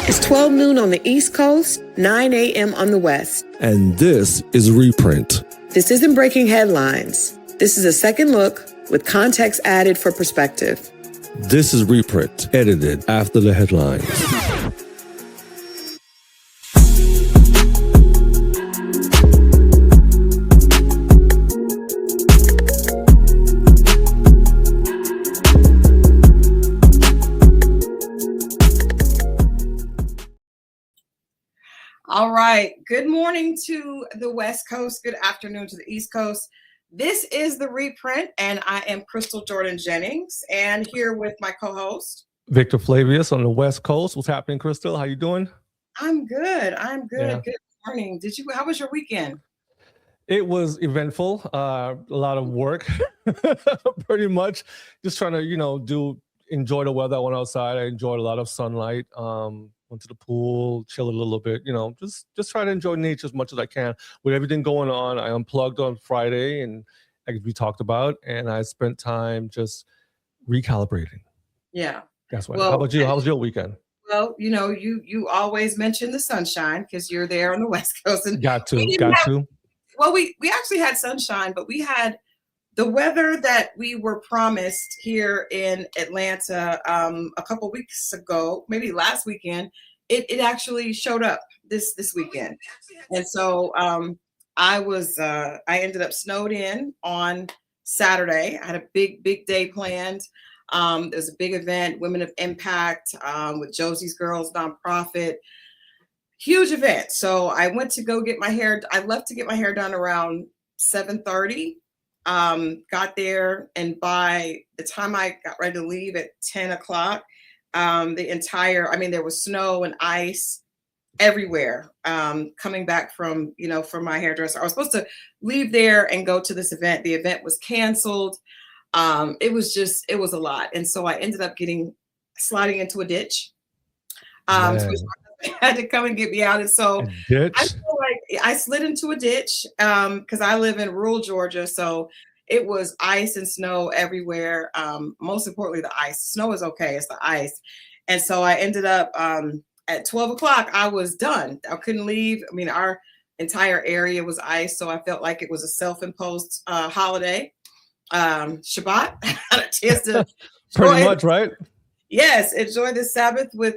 It's 12 noon on the East Coast, 9 a.m. on the West. And this is Reprint. This isn't breaking headlines. This is a second look with context added for perspective. This is Reprint, edited after the headlines. All right. Good morning to the West Coast. Good afternoon to the East Coast. This is the Reprint, and I am Crystal Jordan Jennings, and here with my co-host Victor Flavius on the West Coast. What's happening, Crystal? How you doing? I'm good. Yeah. Good morning. How was your weekend? It was eventful. A lot of work, pretty much. Just trying to, enjoy the weather. I went outside. I enjoyed a lot of sunlight. Went to the pool, chill a little bit. Just try to enjoy nature as much as I can. With everything going on, I unplugged on Friday, and like we talked about, and I spent time just recalibrating. Yeah. That's why. How about you? How was your weekend? Well, you always mention the sunshine because you're there on the West Coast. And Got to. Well, we actually had sunshine, but we had the weather that we were promised here in Atlanta a couple weeks ago, maybe last weekend. It actually showed up this weekend, and so I ended up snowed in on Saturday. I had a big day planned. There's a big event, Women of Impact, with Josie's Girls nonprofit. Huge event. So I went to go get my hair. I left to get my hair done around 7:30. Got there, and by the time I got ready to leave at 10 o'clock, there was snow and ice everywhere. Coming back from my hairdresser, I was supposed to leave there and go to this event. The event was canceled. It was a lot. And so I ended up sliding into a ditch. So had to come and get me out. And so I feel like I slid into a ditch because I live in rural Georgia. So it was ice and snow everywhere. Most importantly, the ice. Snow is okay. It's the ice. And so I ended up at 12 o'clock, I was done. I couldn't leave. I mean, our entire area was ice. So I felt like it was a self-imposed holiday. Shabbat. I had a chance to pretty much, right? Yes, enjoy the Sabbath with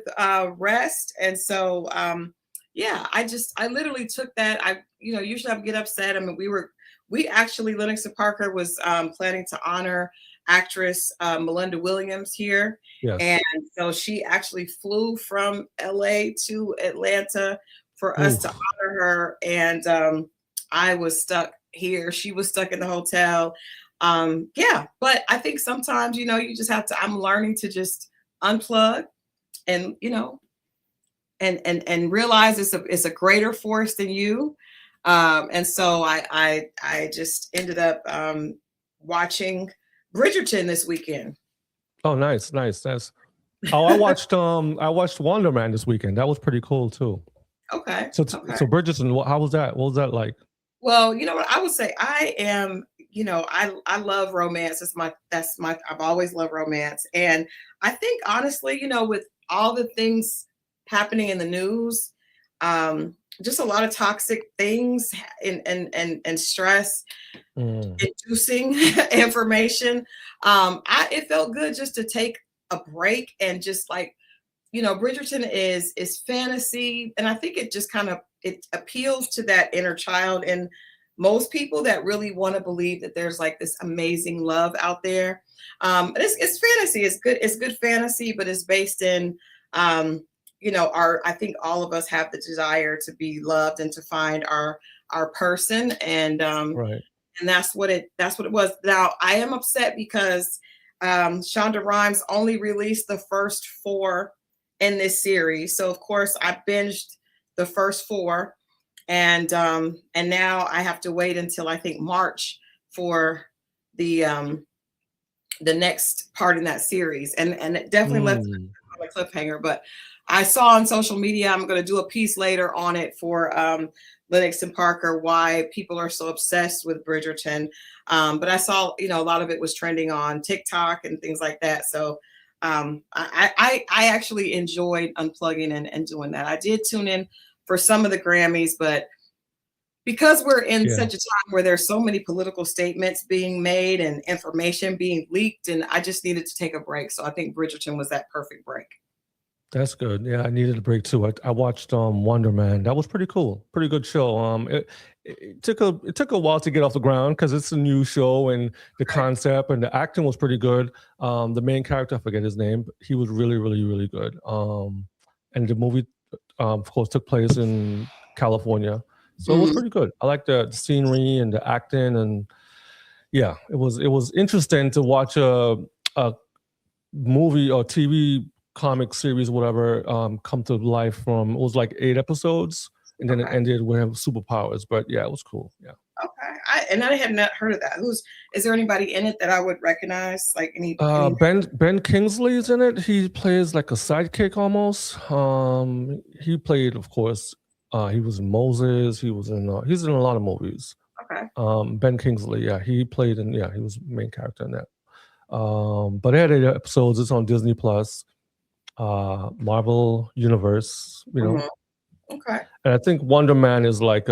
rest. And so I literally took that. Usually I would get upset. I mean, we actually, Lennox and Parker was planning to honor actress Melinda Williams here. Yes. And so she actually flew from LA to Atlanta for us to honor her. And I was stuck here. She was stuck in the hotel. But I think sometimes, you just have to, I'm learning to just unplug and, and realize it's a greater force than you. And so I just ended up watching Bridgerton this weekend. Oh, nice. That's I watched Wonder Man this weekend. That was pretty cool too. Okay. So Bridgerton, how was that? What was that like? Well, you know what I would say, I am, I love romance. I've always loved romance. And I think honestly, with all the things happening in the news, just a lot of toxic things and stress inducing information. It felt good just to take a break and just Bridgerton is fantasy. And I think it just it appeals to that inner child in most people that really want to believe that there's this amazing love out there. It's fantasy. It's good fantasy, but it's based in, I think all of us have the desire to be loved and to find our person. And, right. And that's what it was. Now I am upset because, Shonda Rhimes only released the first 4 in this series. So of course I binged the first 4. And now I have to wait until I think March for the next part in that series. And it definitely left on a cliffhanger. But I saw on social media, I'm going to do a piece later on it for Lennox and Parker, why people are so obsessed with Bridgerton. But I saw, a lot of it was trending on TikTok and things like that. So I actually enjoyed unplugging and doing that. I did tune in for some of the Grammys, but because we're in Yeah. such a time where there's so many political statements being made and information being leaked, and I just needed to take a break. So I think Bridgerton was that perfect break. That's good. Yeah, I needed a break too. I watched Wonder Man. That was pretty cool. Pretty good show. It took a while to get off the ground because it's a new show and the concept and the acting was pretty good. The main character, I forget his name, but he was really, really, really good. And the movie, of course, took place in California, so it was pretty good. I like the scenery and the acting, and yeah, it was interesting to watch a movie or TV comic series, whatever, come to life from, it was like 8 episodes, and then it ended with superpowers. But yeah, it was cool. Yeah. Okay. I had not heard of that. Is there anybody in it that I would recognize? Like any Ben Kingsley is in it. He plays like a sidekick almost. He played, of course, he was in Moses. He's in a lot of movies. Okay. Ben Kingsley, yeah, he played he was the main character in that. But it had 8 episodes. It's on Disney Plus, Marvel Universe, Okay. And I think Wonder Man is like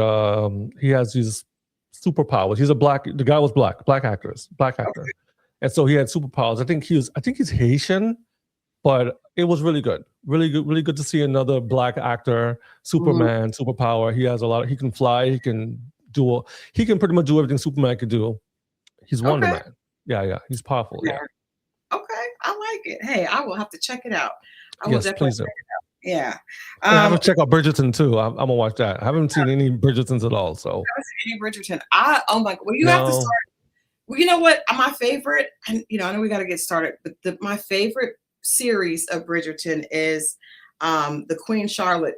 he has these superpowers. The guy was black actor. Okay. And so he had superpowers. I think he's Haitian, but it was really good. Really good to see another black actor, Superman, superpower. He has he can fly, he can pretty much do everything Superman could do. He's Wonder Man. Yeah, he's powerful. Yeah. Okay, I like it. Hey, I will have to check it out. I will definitely check it out. Yeah. I have to check out Bridgerton too. I'm gonna watch that. I haven't seen any Bridgertons at all. So I haven't seen any Bridgerton. Oh my God. Well, you have to start. Well, you know what? My favorite, and I know we got to get started, but my favorite series of Bridgerton is the Queen Charlotte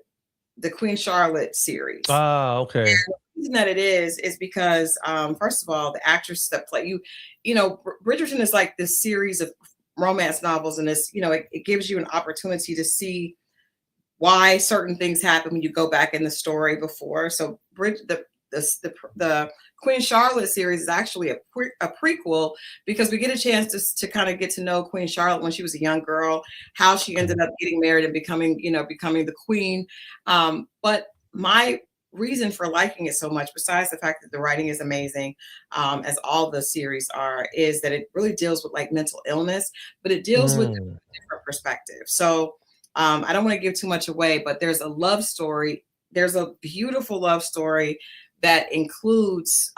series. Ah, okay. And the reason that it is because first of all, the actress that play Bridgerton is like this series of romance novels, and this it gives you an opportunity to see why certain things happen when you go back in the story before. So the Queen Charlotte series is actually a prequel, because we get a chance to kind of get to know Queen Charlotte when she was a young girl, how she ended up getting married and becoming the queen. But my reason for liking it so much, besides the fact that the writing is amazing, as all the series are, is that it really deals with like mental illness, but it deals with a different perspective. So I don't want to give too much away, but there's a love story. There's a beautiful love story that includes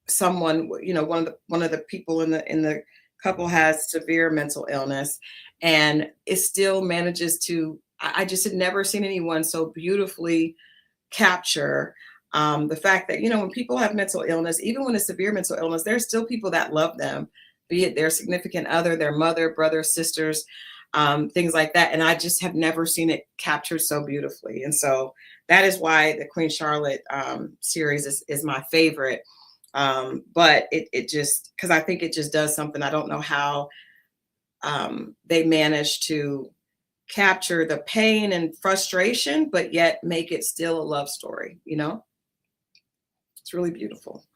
someone, one of the people in the couple has severe mental illness, and it still manages to. I just had never seen anyone so beautifully capture the fact that when people have mental illness, even when it's severe mental illness, there's still people that love them, be it their significant other, their mother, brother, sisters, things like that. And I just have never seen it captured so beautifully. And so that is why the Queen Charlotte series is my favorite. But it just, because I think it just does something. I don't know how they managed to capture the pain and frustration, but yet make it still a love story. It's really beautiful.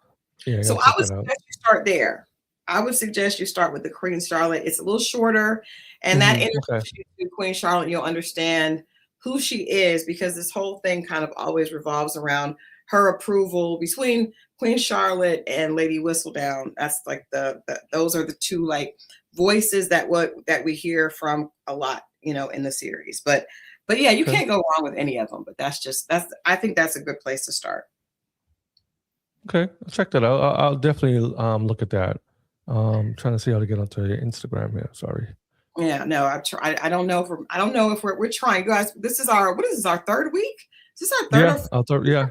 Yeah, so I would suggest you start there. I would suggest you start with the Queen Charlotte. It's a little shorter, and that introduces you to Queen Charlotte. You'll understand who she is, because this whole thing kind of always revolves around her approval between Queen Charlotte and Lady Whistledown. That's like those are the two like voices that we hear from a lot, in the series. But yeah, you can't go wrong with any of them. But I think that's a good place to start. Okay, I'll check that out. I'll definitely look at that. Trying to see how to get onto your Instagram here. Sorry. Yeah, no, I don't know if we're trying, guys. This is our third week. Is this our third? Yeah,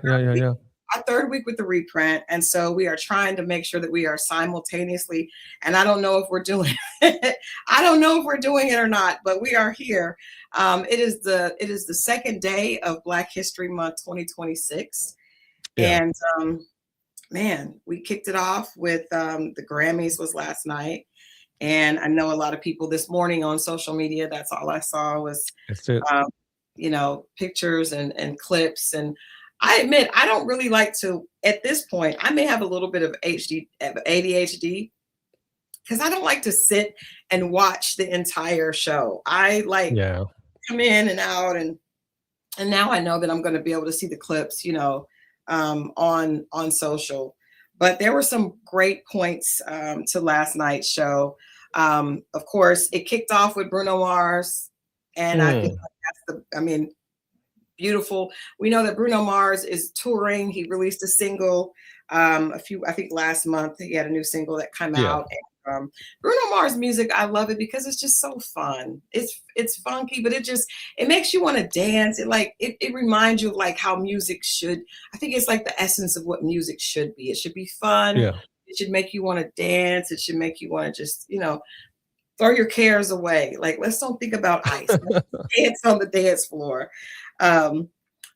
Our third week with the reprint, and so we are trying to make sure that we are simultaneously. And I don't know if we're doing it. I don't know if we're doing it or not, but we are here. It is the second day of Black History Month 2026, and man, we kicked it off with the Grammys was last night. And I know a lot of people this morning on social media, that's all I saw was, pictures and clips. And I admit, I don't really like to, at this point, I may have a little bit of ADHD. because I don't like to sit and watch the entire show. I like come in and out, and now I know that I'm going to be able to see the clips, on social. But there were some great points to last night's show. Of course, it kicked off with Bruno Mars, and I think that's beautiful. We know that Bruno Mars is touring. He released a single I think last month. He had a new single that came out. And, Bruno Mars music, I love it because it's just so fun. It's funky, but it makes you want to dance. It reminds you of like how music should. I think it's like the essence of what music should be. It should be fun. Yeah. It should make you want to dance. It should make you want to just, throw your cares away. Like, let's don't think about ice. Let's dance on the dance floor.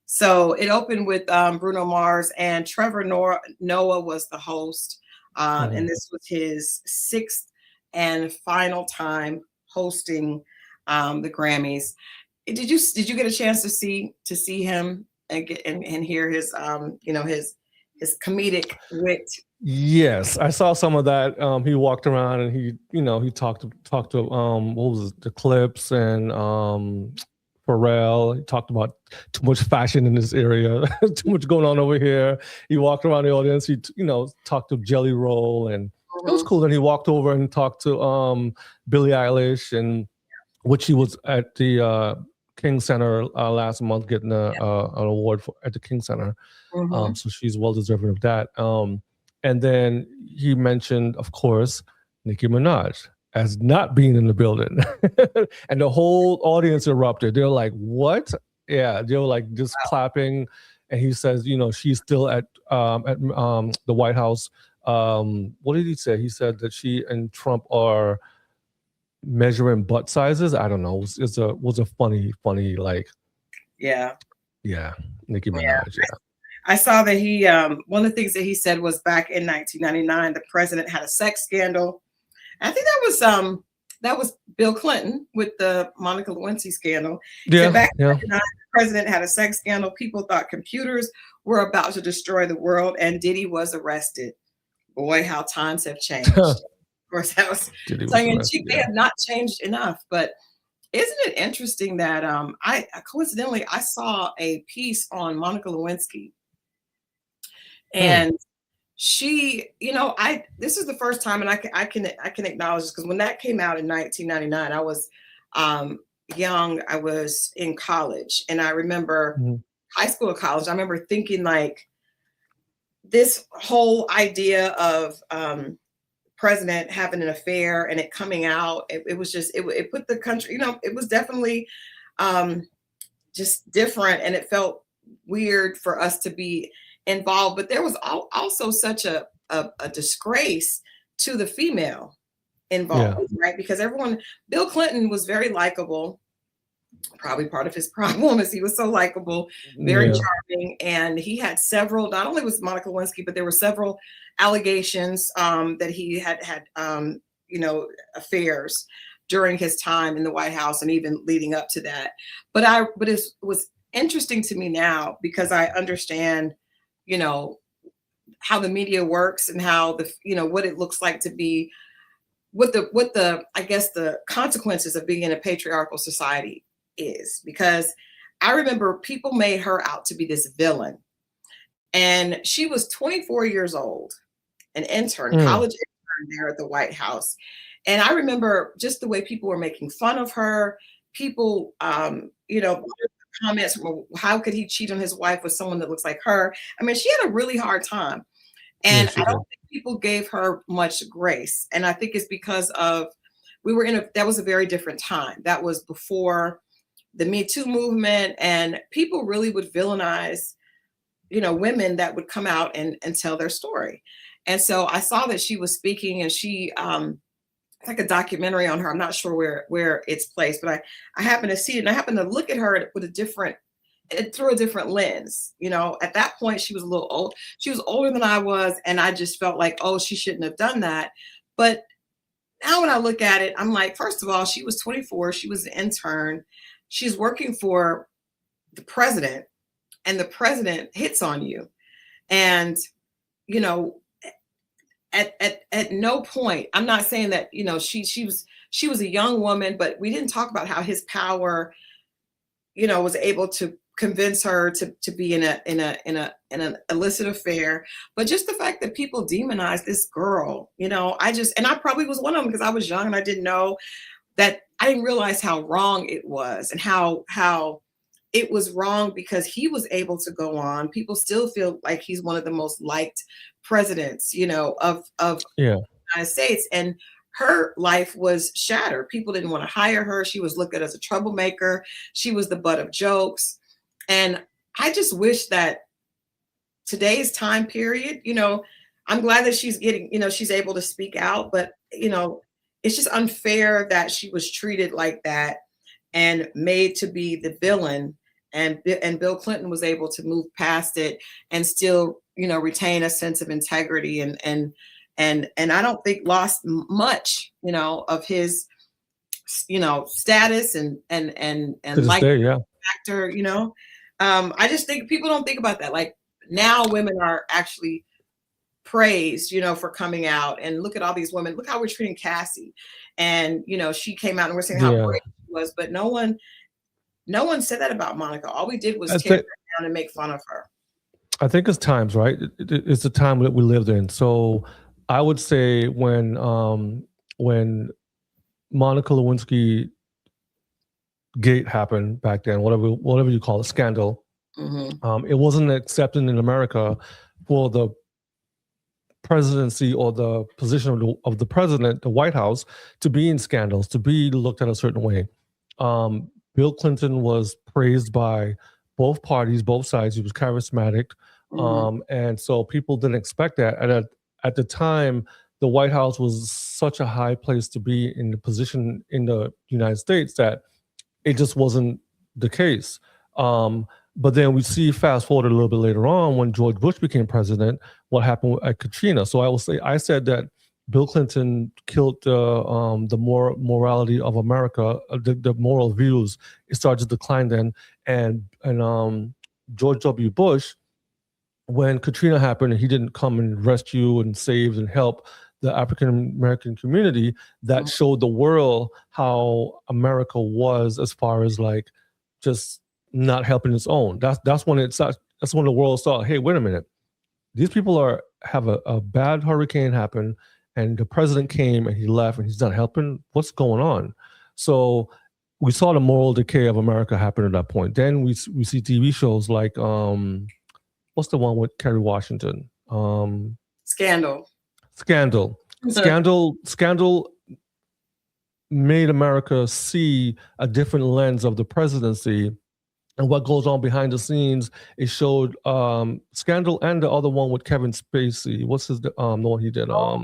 So it opened with Bruno Mars, and Trevor Noah was the host. And this was his 6th and final time hosting the Grammys. Did you get a chance to see him and hear his his comedic wit? Yes, I saw some of that. He walked around and he talked to what was it, the Clips and Pharrell. He talked about too much fashion in this area, too much going on over here. He walked around the audience. He talked to Jelly Roll, and it was cool. Then he walked over and talked to Billie Eilish, and which he was at the King Center last month getting an award at the King Center. So she's well deserving of that. And then he mentioned, of course, Nicki Minaj as not being in the building. And the whole audience erupted. They're like, what? Yeah, they were like just clapping. And he says, she's still at the White House. What did he say? He said that she and Trump are measuring butt sizes. I don't know. It was a funny like. Yeah, Nicki Minaj. Yeah. I saw that he one of the things that he said was back in 1999 the president had a sex scandal. I think that was Bill Clinton with the Monica Lewinsky scandal. Yeah, so back in 1999 the president had a sex scandal. People thought computers were about to destroy the world, and Diddy was arrested. Boy, how times have changed. Of course, that was tongue in cheek. They have not changed enough, but isn't it interesting that I coincidentally I saw a piece on Monica Lewinsky, and she, this is the first time, and I can acknowledge this because when that came out in 1999, I was young. I was in college, and I remember high school or college. I remember thinking like this whole idea of president having an affair and it coming out. It was just it put the country. It was definitely just different, and it felt weird for us to be involved, but there was also such a disgrace to the female involved, right? Because Bill Clinton was very likable. Probably part of his problem is he was so likable, very charming, and he had several. Not only was Monica Lewinsky, but there were several allegations that he had affairs during his time in the White House and even leading up to that. But it was interesting to me now because I understand how the media works and how what it looks like to be what the I guess the consequences of being in a patriarchal society is, because I remember people made her out to be this villain, and she was 24 years old, an intern, college intern there at the White House. And I remember just the way people were making fun of her. People comments, how could he cheat on his wife with someone that looks like her? I mean, she had a really hard time. And I don't think people gave her much grace. And I think it's because of that was a very different time. That was before the Me Too movement, and people really would villainize, women that would come out and tell their story. And so I saw that she was speaking, and she like a documentary on her. I'm not sure where it's placed, but I happened to see it, and I happened to look at her with through a different lens. At that point she was a little old. She was older than I was, and I just felt like, oh, she shouldn't have done that. But now when I look at it, I'm like, first of all, she was 24. She was an intern. She's working for the president, and the president hits on you. And, at no point, I'm not saying that, she was a young woman, but we didn't talk about how his power, was able to convince her to be in an illicit affair. But just the fact that people demonize this girl, and I probably was one of them because I was young and I didn't know that. I didn't realize how wrong it was, and how it was wrong because he was able to go on. People still feel like he's one of the most liked presidents, of Yeah. the United States. And her life was shattered. People didn't want to hire her. She was looked at as a troublemaker. She was the butt of jokes. And I just wish that today's time period, I'm glad that she's getting, she's able to speak out, but, it's just unfair that she was treated like that and made to be the villain. And Bill Clinton was able to move past it and still, retain a sense of integrity and I don't think lost much, of his, status and like yeah. actor, I just think people don't think about that. Like now women are actually praised, for coming out, and look at all these women. Look how we're treating Cassie, and she came out and we're saying how great she was, but no one said that about Monica. All we did was tear her down and make fun of her. I think it's times, right? It's the time that we lived in. So I would say when Monica Lewinsky gate happened back then, whatever you call it, scandal, it wasn't accepted in America for the presidency or the position of the president, the White House, to be in scandals, to be looked at a certain way. Bill Clinton was praised by both parties, both sides. He was charismatic. And so people didn't expect that. And at the time, the White House was such a high place to be in the position in the United States that it just wasn't the case. But then we see, fast forward a little bit later on, when George Bush became president, what happened at Katrina. So I said that Bill Clinton killed the morality of America, the moral views. It started to decline then. And George W. Bush, when Katrina happened, he didn't come and rescue and save and help the African-American community. That showed the world how America was as far as like just not helping its own. That's when the world saw, hey, wait a minute. These people have a bad hurricane happen, and the president came and he left and he's not helping. What's going on? So we saw the moral decay of America happen at that point. Then we see TV shows like what's the one with Kerry Washington? Scandal made America see a different lens of the presidency and what goes on behind the scenes. It showed Scandal and the other one with Kevin Spacey. What's the one he did? I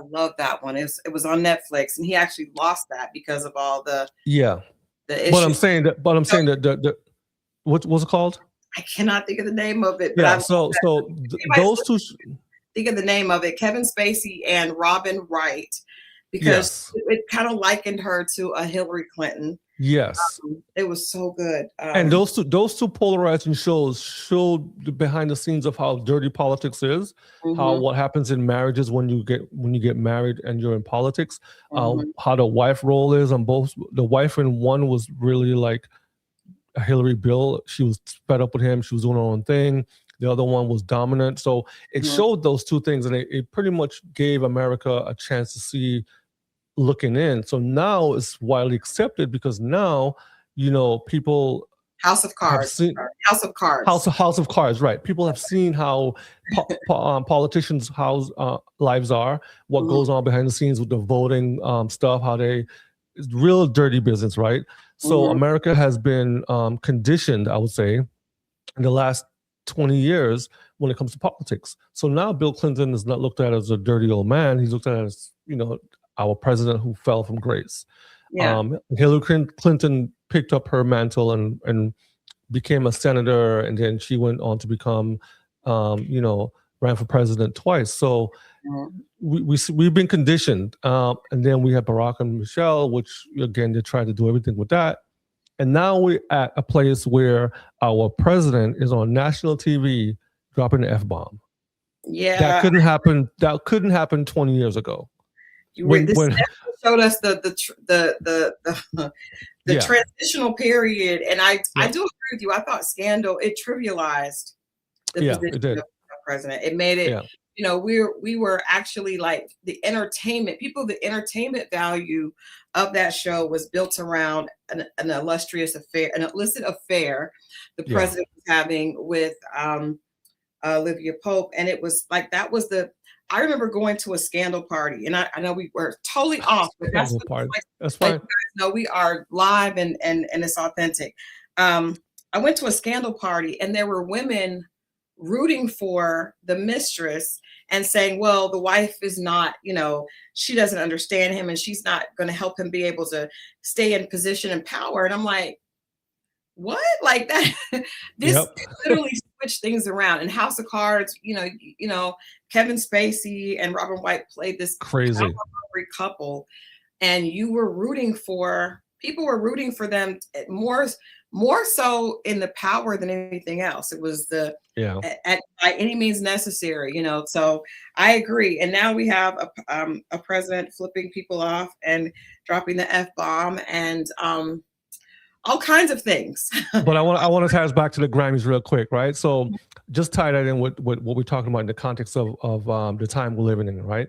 love that one. It was on Netflix, and he actually lost that because of all the the issues. But I'm saying that what's it called? I cannot think of the name of it. But yeah. Those two. Think of the name of it: Kevin Spacey and Robin Wright, because it kind of likened her to a Hillary Clinton. Yes, it was so good. And those two polarizing shows showed the behind the scenes of how dirty politics is, how what happens in marriages when you get married and you're in politics, how the wife role is on both. The wife in one was really like a Hillary Bill. She was fed up with him. She was doing her own thing. The other one was dominant. So it showed those two things, and it pretty much gave America a chance to see looking in. So now it's widely accepted because now, people House of Cards, right? People have seen how politicians' lives are, what goes on behind the scenes with the voting stuff, it's real dirty business, right? So America has been conditioned, I would say, in the last 20 years when it comes to politics. So now Bill Clinton is not looked at as a dirty old man. He's looked at as, our president who fell from grace. Yeah. Hillary Clinton picked up her mantle and became a senator, and then she went on to become, ran for president twice. So we've been conditioned. And then we have Barack and Michelle, which again, they tried to do everything with that. And now we're at a place where our president is on national TV dropping the F-bomb. Yeah, That couldn't happen. That couldn't happen 20 years ago. this When definitely showed us the yeah, transitional period, and I yeah, do agree with you. I thought Scandal, it trivialized the yeah, position it did. of president. It made it, Yeah, we were actually like the entertainment value of that show was built around an illustrious affair, an illicit affair the yeah. president was having with Olivia Pope, and it was like that was the. I remember going to a Scandal party, and I know we were totally off, but that's Scandal what, party. That's like fine. you guys know we are live and it's authentic. I went to a Scandal party, and there were women rooting for the mistress and saying, well, the wife is not, she doesn't understand him, and she's not going to help him be able to stay in position and power. And I'm like, what? Like that? This Yep. literally switched things around. In House of Cards, Kevin Spacey and Robin White played this Crazy. power-hungry couple, and people were rooting for them more so in the power than anything else. It was by any means necessary, So I agree. And now we have a president flipping people off and dropping the F-bomb and all kinds of things. But I want to tie us back to the Grammys real quick, right? So just tie that in with what we're talking about in the context of the time we're living in, right?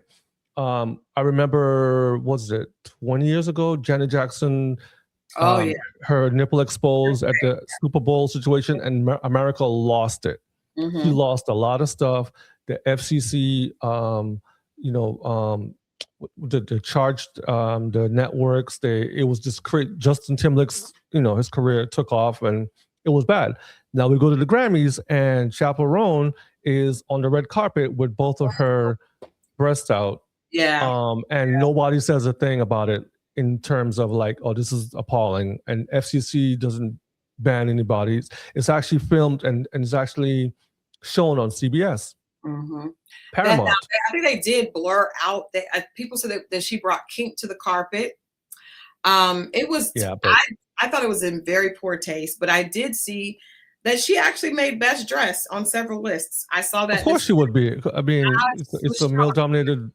I remember, was it 20 years ago, Janet Jackson, her nipple exposed at the Super Bowl situation, and America lost it. Mm-hmm. She lost a lot of stuff. The FCC, the charged the networks. It was just Justin Timberlake's, his career took off, and it was bad. Now we go to the Grammys, and Chappell Roan is on the red carpet with both of her breasts out. Yeah. And nobody says a thing about it in terms of like, oh, this is appalling. And FCC doesn't ban anybody. It's actually filmed and it's actually shown on CBS. Mm-hmm. Paramount. I think they did blur out. People said that she brought kink to the carpet. It was. Yeah, I thought it was in very poor taste, but I did see that she actually made best dress on several lists. I saw that. Of course, she would be. I mean, it's a male-dominated.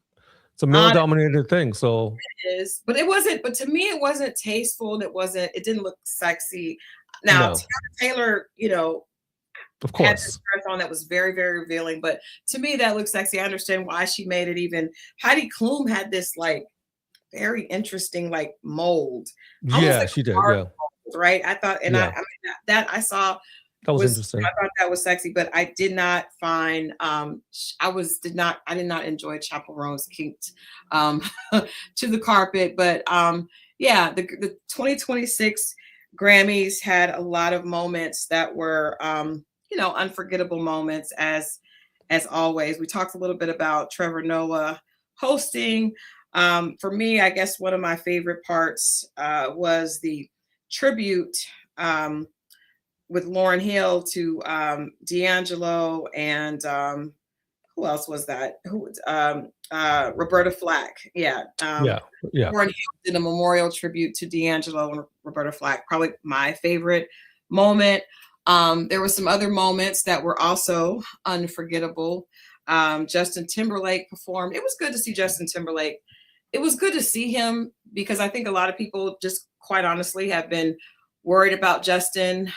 It's a male-dominated thing, so it is. But it wasn't. But to me, it wasn't tasteful. It didn't look sexy. Now, Taylor, of course, had this dress on that was very, very revealing. But to me, that looked sexy. I understand why she made it. Even Heidi Klum had this like very interesting like mold. Yeah, she did. Yeah, mold, right. I thought, and I mean that I saw. That was interesting. I thought that was sexy, but I did not find. I did not enjoy Chappell Roan's kinked to the carpet. But the 2026 Grammys had a lot of moments that were unforgettable moments as always. We talked a little bit about Trevor Noah hosting. For me, I guess one of my favorite parts was the tribute with Lauryn Hill to D'Angelo and who else was that? Roberta Flack. Yeah. Lauryn Hill did a memorial tribute to D'Angelo and Roberta Flack. Probably my favorite moment. There were some other moments that were also unforgettable. Justin Timberlake performed. It was good to see Justin Timberlake. It was good to see him because I think a lot of people just quite honestly have been worried about Justin.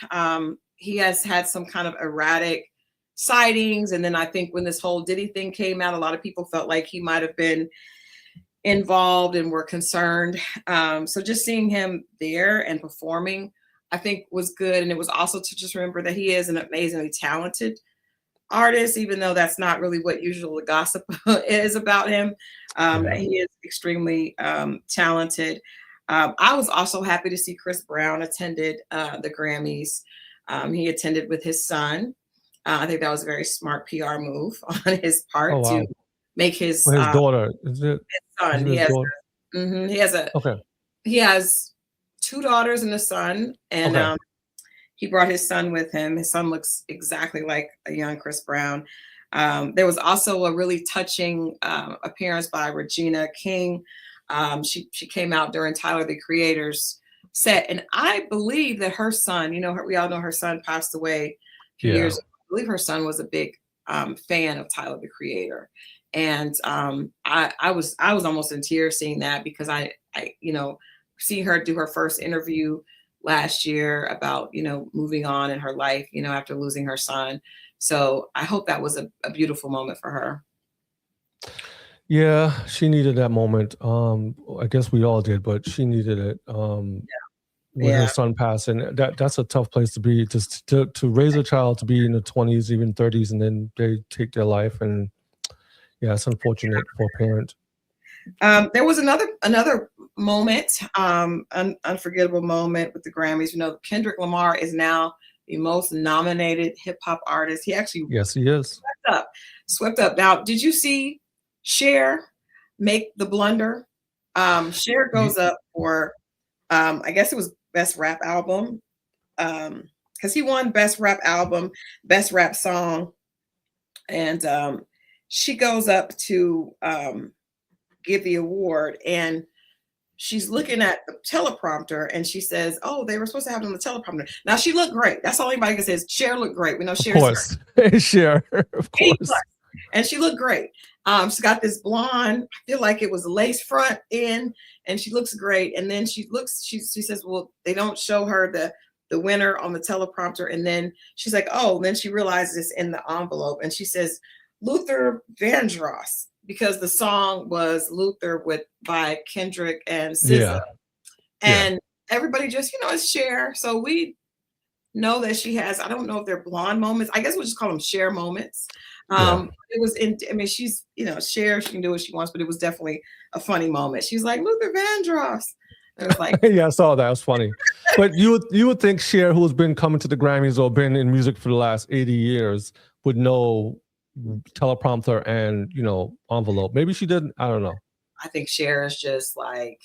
He has had some kind of erratic sightings. And then I think when this whole Diddy thing came out, a lot of people felt like he might have been involved and were concerned. So just seeing him there and performing, I think was good. And it was also to just remember that he is an amazingly talented artist, even though that's not really what usual gossip is about him. He is extremely talented. I was also happy to see Chris Brown attended the Grammys. He attended with his son. I think that was a very smart PR move on his part to make his daughter. Is it his son? He has two daughters and a son, and he brought his son with him. His son looks exactly like a young Chris Brown. There was also a really touching appearance by Regina King. She came out during Tyler, the Creator's set. And I believe that her son, we all know her son passed away a few years ago. I believe her son was a big fan of Tyler the Creator. And I was almost in tears seeing that, because I seeing her do her first interview last year about, moving on in her life, after losing her son. So I hope that was a beautiful moment for her. Yeah, she needed that moment. I guess we all did, but she needed it. When her son passed, and that's a tough place to be, just to raise a child to be in the 20s, even 30s, and then they take their life. And yeah, it's unfortunate for a parent. There was another moment, unforgettable moment with the Grammys. Kendrick Lamar is now the most nominated hip hop artist. He actually, yes, he is, swept up. Now, did you see Cher make the blunder? Cher goes up for, I guess it was Best Rap Album, because he won Best Rap Album, Best Rap Song, and she goes up to give the award, and she's looking at the teleprompter, and she says, "Oh, they were supposed to have it on the teleprompter." Now, she looked great. That's all anybody can say is Cher looked great. We know Cher, of course, Cher, of course, and she looked great. She's got this blonde, I feel like it was a lace front in, and she looks great. And then she says, well, they don't show her the winner on the teleprompter. And then she's like, oh, and then she realizes it's in the envelope. And she says, Luther Vandross, because the song was Luther by Kendrick and SZA. Yeah. And everybody just, it's Cher. So we know that she has, I don't know if they're blonde moments. I guess we'll just call them Cher moments. It was she's, Cher, she can do what she wants, but it was definitely a funny moment. She's like, Luther Vandross. It was like, yeah, I saw that. It was funny. But you would think Cher, who's been coming to the Grammys or been in music for the last 80 years, would know teleprompter and, envelope. Maybe she didn't. I don't know. I think Cher is just like,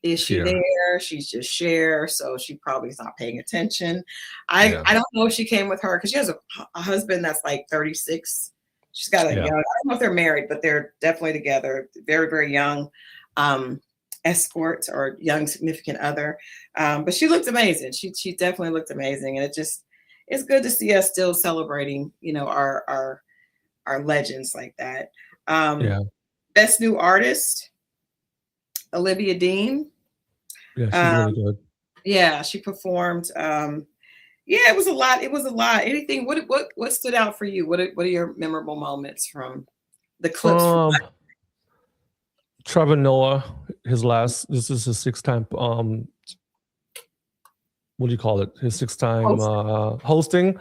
is she there? She's just Cher, so she probably is not paying attention. I don't know if she came with her, because she has a husband that's like 36. She's got a young, I don't know if they're married, but they're definitely together. Very, very young escort or young significant other. But she looked amazing. She definitely looked amazing, and it's good to see us still celebrating, our legends like that. Best New Artist, Olivia Dean. Yeah, she's really good. Yeah, she performed. It was a lot. It was a lot. Anything? What stood out for you? What are your memorable moments from the clips? Trevor Noah, this is his sixth time. What do you call it? His sixth time hosting.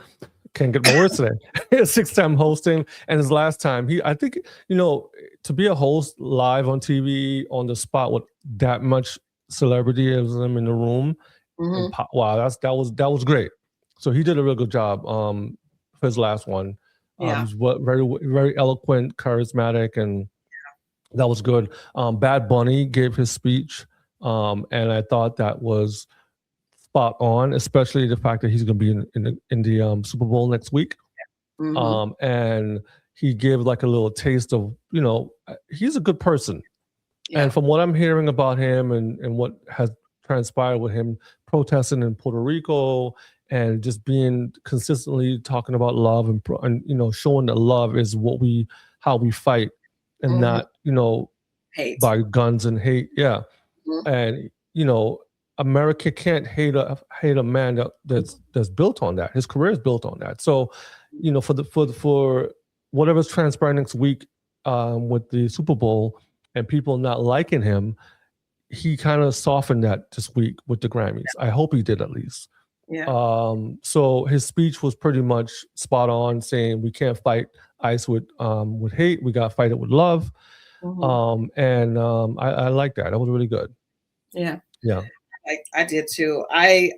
Can't get my words today. His sixth time hosting, and his last time. I think to be a host live on TV on the spot with that much celebrity as them in the room. Mm-hmm. Wow, that was great. So he did a real good job for his last one. He's very, very eloquent, charismatic, and that was good. Bad Bunny gave his speech, and I thought that was spot on, especially the fact that he's going to be in the Super Bowl next week. Mm-hmm. And he gave like a little taste of, he's a good person. Yeah. And from what I'm hearing about him and what has transpired with him protesting in Puerto Rico and just being consistently talking about love and showing that love is how we fight and mm-hmm. not, hate. By guns and hate. Yeah. Mm-hmm. And, America can't hate a man that's built on that. His career is built on that. So, for whatever's transpiring next week with the Super Bowl and people not liking him, he kind of softened that this week with the Grammys. I hope he did at least. Yeah. So his speech was pretty much spot on, saying we can't fight ICE with hate. We got to fight it with love. Mm-hmm. I like that. That was really good. Yeah. Yeah. I did too. I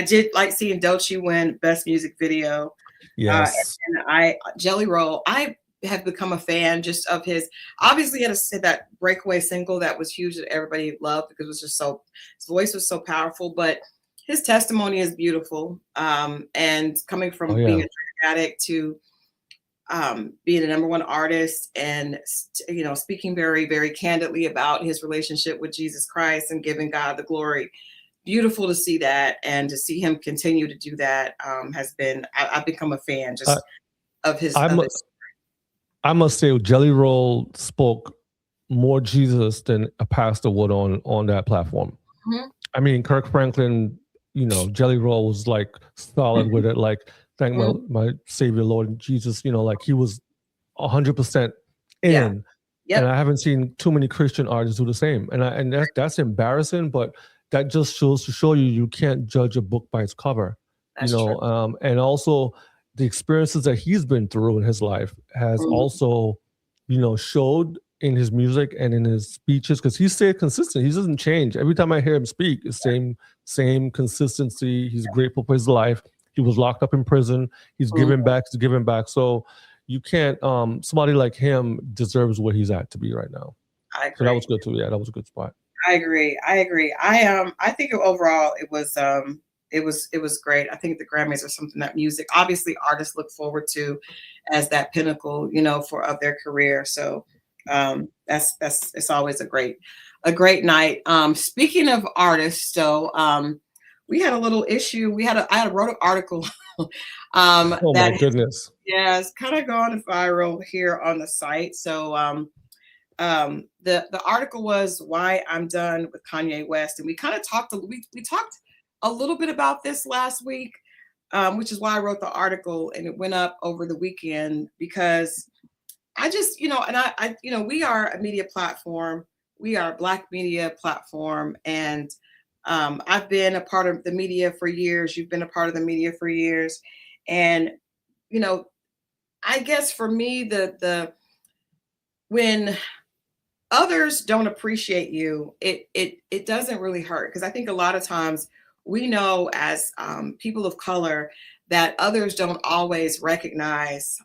did like seeing Doechii win Best Music Video. Yes. And Jelly Roll, I have become a fan just of his. Obviously, he had that breakaway single that was huge that everybody loved because it was just his voice was so powerful. But his testimony is beautiful. And coming from being a drug addict to being a number one artist and, speaking very, very candidly about his relationship with Jesus Christ and giving God the glory. Beautiful to see that, and to see him continue to do that has been, I've become a fan. of his. I must say, Jelly Roll spoke more Jesus than a pastor would on that platform. Mhm. I mean, Kirk Franklin, Jelly Roll was like solid with it. Like, thank my Savior, Lord Jesus, like he was 100% in. Yeah. Yep. And I haven't seen too many Christian artists do the same. And that's embarrassing, but that just shows to show you can't judge a book by its cover. That's true. And also the experiences that he's been through in his life has also, showed in his music and in his speeches, because he stayed consistent. He doesn't change. Every time I hear him speak, it's same consistency. He's grateful for his life. He was locked up in prison. He's giving back. So you can't, somebody like him deserves where he's at to be right now. I agree. So that was good too. Yeah, that was a good spot. I agree. I think overall it was great. I think the Grammys are something that music, obviously artists look forward to as that pinnacle, of their career. So it's always a great night. Speaking of artists, though, we had a little issue. I wrote an article. Oh my goodness. Yeah, it's kind of gone viral here on the site. So the article was why I'm done with Kanye West, and we kind of talked a little bit about this last week, which is why I wrote the article, and it went up over the weekend because I just, we are a media platform. We are a Black media platform, and I've been a part of the media for years. You've been a part of the media for years, and I guess for me, when others don't appreciate you, it doesn't really hurt, because I think a lot of times we know as people of color that others don't always recognize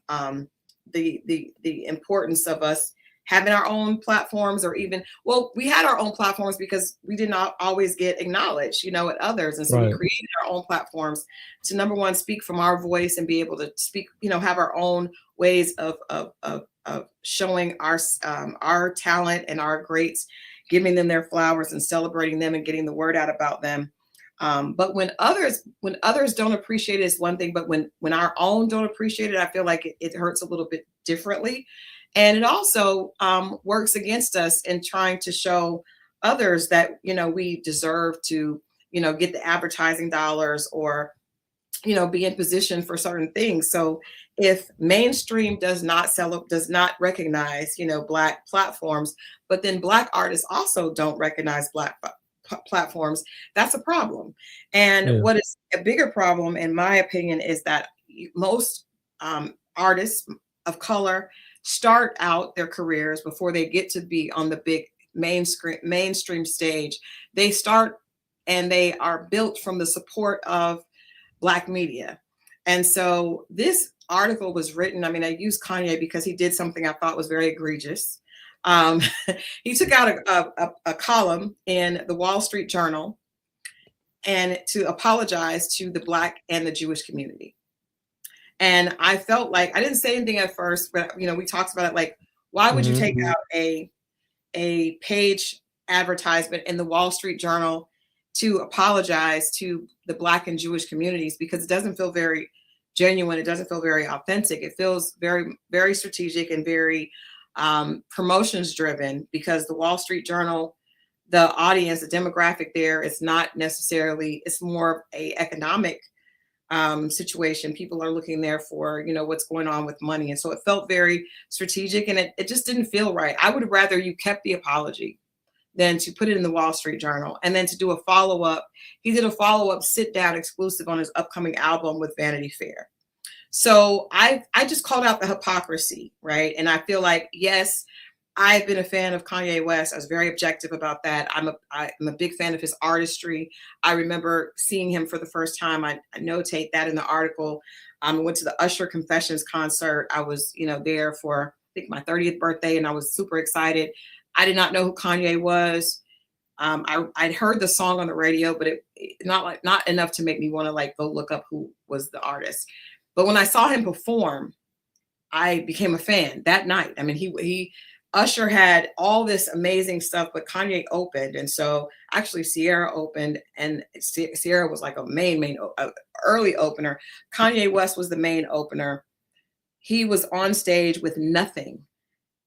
the importance of us having our own platforms, or even, we had our own platforms because we did not always get acknowledged, at others. And so we created our own platforms to, number one, speak from our voice and be able to speak, have our own ways of showing our talent and our greats, giving them their flowers and celebrating them and getting the word out about them. But when others don't appreciate it, it's one thing, but when our own don't appreciate it, I feel like it hurts a little bit differently. And it also works against us in trying to show others that, we deserve to, get the advertising dollars or, be in position for certain things. So if mainstream does not recognize, Black platforms, but then Black artists also don't recognize Black platforms, that's a problem. And what is a bigger problem, in my opinion, is that most artists of color start out their careers before they get to be on the big mainstream stage. They start and they are built from the support of Black media. And so this article was written, I used Kanye because he did something I thought was very egregious. He took out a column in the Wall Street Journal and to apologize to the Black and the Jewish community. And I felt like, I didn't say anything at first, but we talked about it, like, why would you take out a page advertisement in the Wall Street Journal to apologize to the Black and Jewish communities? Because it doesn't feel very genuine. It doesn't feel very authentic. It feels very, very strategic and very promotions driven, because the Wall Street Journal, the audience, the demographic there is not necessarily, it's more of a economic situation. People are looking there for, what's going on with money. And so it felt very strategic, and it just didn't feel right. I would rather you kept the apology than to put it in the Wall Street Journal and then to do a follow-up. He did a follow-up sit down exclusive on his upcoming album with Vanity Fair. So I just called out the hypocrisy, right? And I feel like, yes, I've been a fan of Kanye West. I was very objective about that. I'm a big fan of his artistry. I remember seeing him for the first time. I notate that in the article. I went to the Usher Confessions concert. I was, there for, I think, my 30th birthday, and I was super excited. I did not know who Kanye was. I'd heard the song on the radio, but it not enough to make me want to go look up who was the artist. But when I saw him perform, I became a fan that night. Usher had all this amazing stuff, but Kanye opened. And so actually Sierra opened, and Sierra was like a main early opener. Kanye West was the main opener. he was on stage with nothing,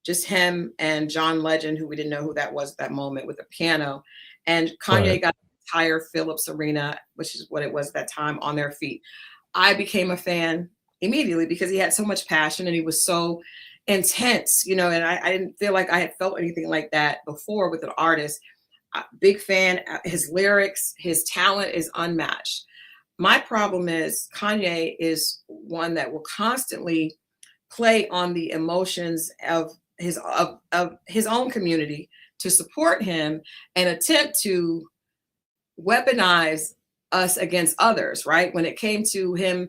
just him and John Legend, who we didn't know who that was at that moment, with a piano. And Kanye got the entire Phillips Arena, which is what it was at that time, on their feet. I became a fan immediately because he had so much passion and he was so intense, you know, and I didn't feel like I had felt anything like that before with an artist. Big fan. His lyrics, his talent is unmatched. My problem is Kanye is one that will constantly play on the emotions of his own community to support him and attempt to weaponize us against others, right? When it came to him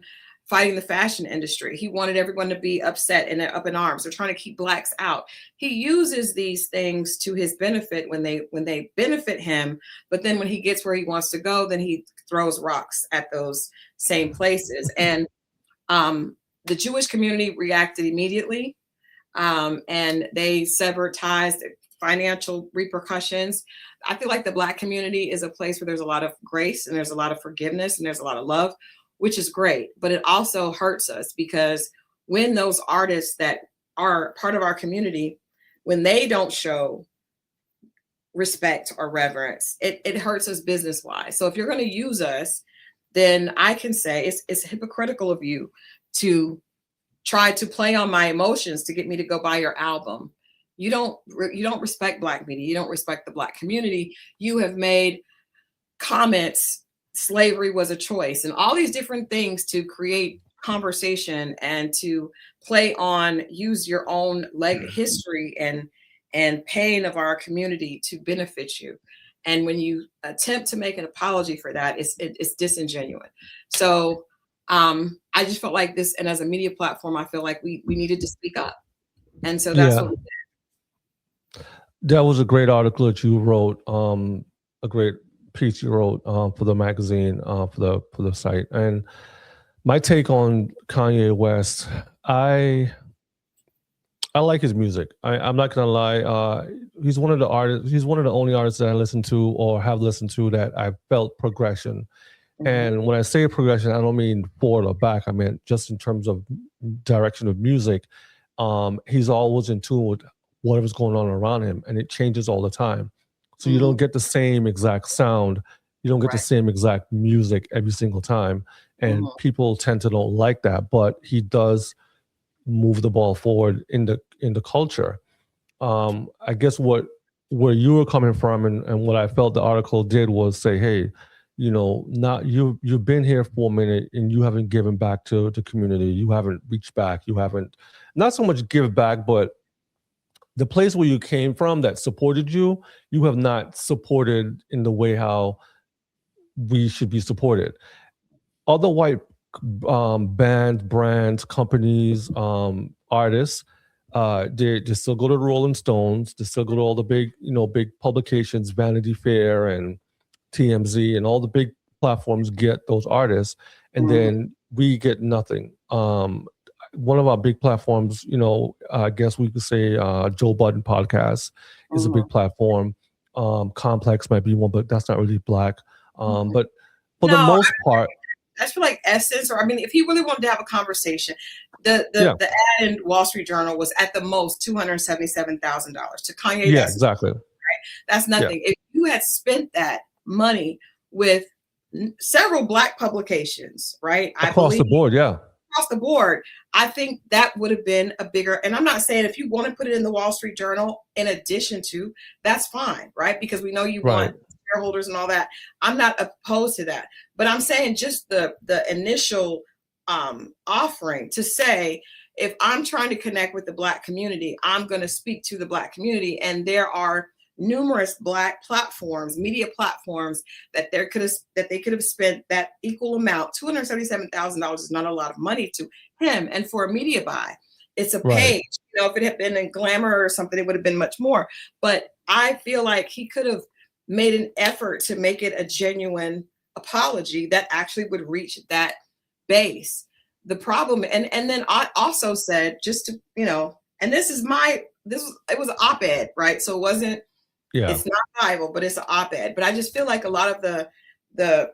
fighting the fashion industry, he wanted everyone to be upset and up in arms. They're trying to keep blacks out. He uses these things to his benefit when they benefit him, but then when he gets where he wants to go, then he throws rocks at those same places. And the Jewish community reacted immediately, and they severed ties, financial repercussions. I feel like the Black community is a place where there's a lot of grace and there's a lot of forgiveness and there's a lot of love, which is great. But it also hurts us because when those artists that are part of our community, when they don't show respect or reverence, it hurts us business-wise. So if you're going to use us, then I can say it's hypocritical of you to try to play on my emotions to get me to go buy your album. You don't respect Black media. You don't respect the Black community. You have made comments, slavery was a choice, and all these different things to create conversation and to play on, use your own history and pain of our community to benefit you. And when you attempt to make an apology for that, it's disingenuous. So I just felt like this, and as a media platform, I feel like we needed to speak up. And so that's what we did. That was a great article that you wrote, a great piece you wrote for the magazine, for the site. And my take on Kanye West, I like his music. I'm not gonna lie. He's one of the artists. He's one of the only artists that I listen to or have listened to that I felt progression. Mm-hmm. And when I say progression, I don't mean forward or back. I mean just in terms of direction of music. He's always in tune with whatever's going on around him, and it changes all the time. So you don't get the same exact sound. You don't get the same exact music every single time. And people tend to don't like that, but he does move the ball forward in the culture. I guess where you were coming from and what I felt the article did was say, hey, you know, not you've been here for a minute and you haven't given back to the community. You haven't reached back. You haven't not so much give back, but the place where you came from that supported you, you have not supported in the way how we should be supported. Other white bands, brands, companies, artists, they still go to Rolling Stones. They still go to all the big publications, Vanity Fair and TMZ, and all the big platforms get those artists, and then we get nothing. One of our big platforms, I guess we could say Joe Budden podcast is a big platform. Complex might be one, but that's not really Black. But for the most part, I feel like Essence, or I mean, if he really wanted to have a conversation, the ad in Wall Street Journal was at the most $277,000 to Kanye. Yeah, exactly. Right? That's nothing. Yeah. If you had spent that money with several Black publications, right? Across the board, yeah. Across the board, I think that would have been a bigger, and I'm not saying if you want to put it in the Wall Street Journal in addition to, that's fine, right? Because we know you want shareholders and all that. I'm not opposed to that, but I'm saying just the initial offering to say, if I'm trying to connect with the Black community, I'm going to speak to the Black community, and there are numerous Black platforms, media platforms that they could have spent that equal amount. $277,000 is not a lot of money to him, and for a media buy, it's a page. If it had been in Glamour or something, it would have been much more. But I feel like he could have made an effort to make it a genuine apology that actually would reach that base. The problem, and then I also said, just to, and it was an op-ed, right? So it wasn't, it's not Bible, but it's an op-ed. But I just feel like a lot of the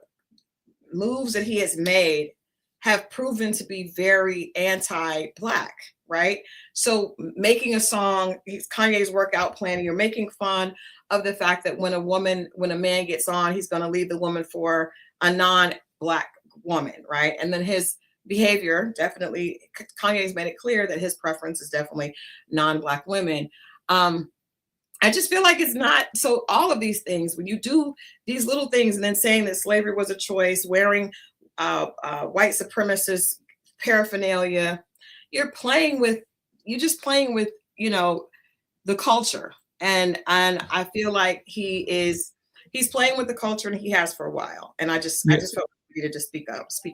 moves that he has made have proven to be very anti-Black, right? So making a song, Kanye's workout plan, you're making fun of the fact that when a man gets on, he's going to leave the woman for a non-Black woman, right? And then his behavior, definitely, Kanye's made it clear that his preference is definitely non-Black women. I just feel like it's not, so all of these things, when you do these little things and then saying that slavery was a choice, wearing white supremacist paraphernalia, you're just playing with, the culture. And I feel like he's playing with the culture, and he has for a while. And I just felt needed to speak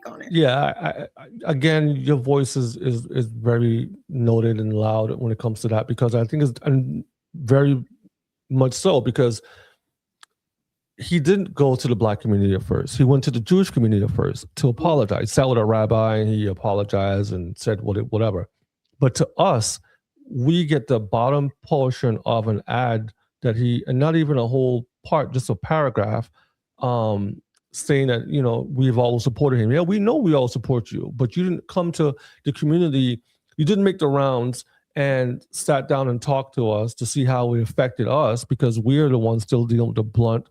on it. Yeah, I, again, your voice is very noted and loud when it comes to that, because I think it's very much so, because he didn't go to the Black community at first. He went to the Jewish community at first to apologize. He sat with a rabbi and he apologized and said whatever. But to us, we get the bottom portion of an ad that and not even a whole part, just a paragraph, saying that, we've always supported him. Yeah, we know we all support you, but you didn't come to the community. You didn't make the rounds and sat down and talked to us to see how it affected us, because we're the ones still dealing with the brunt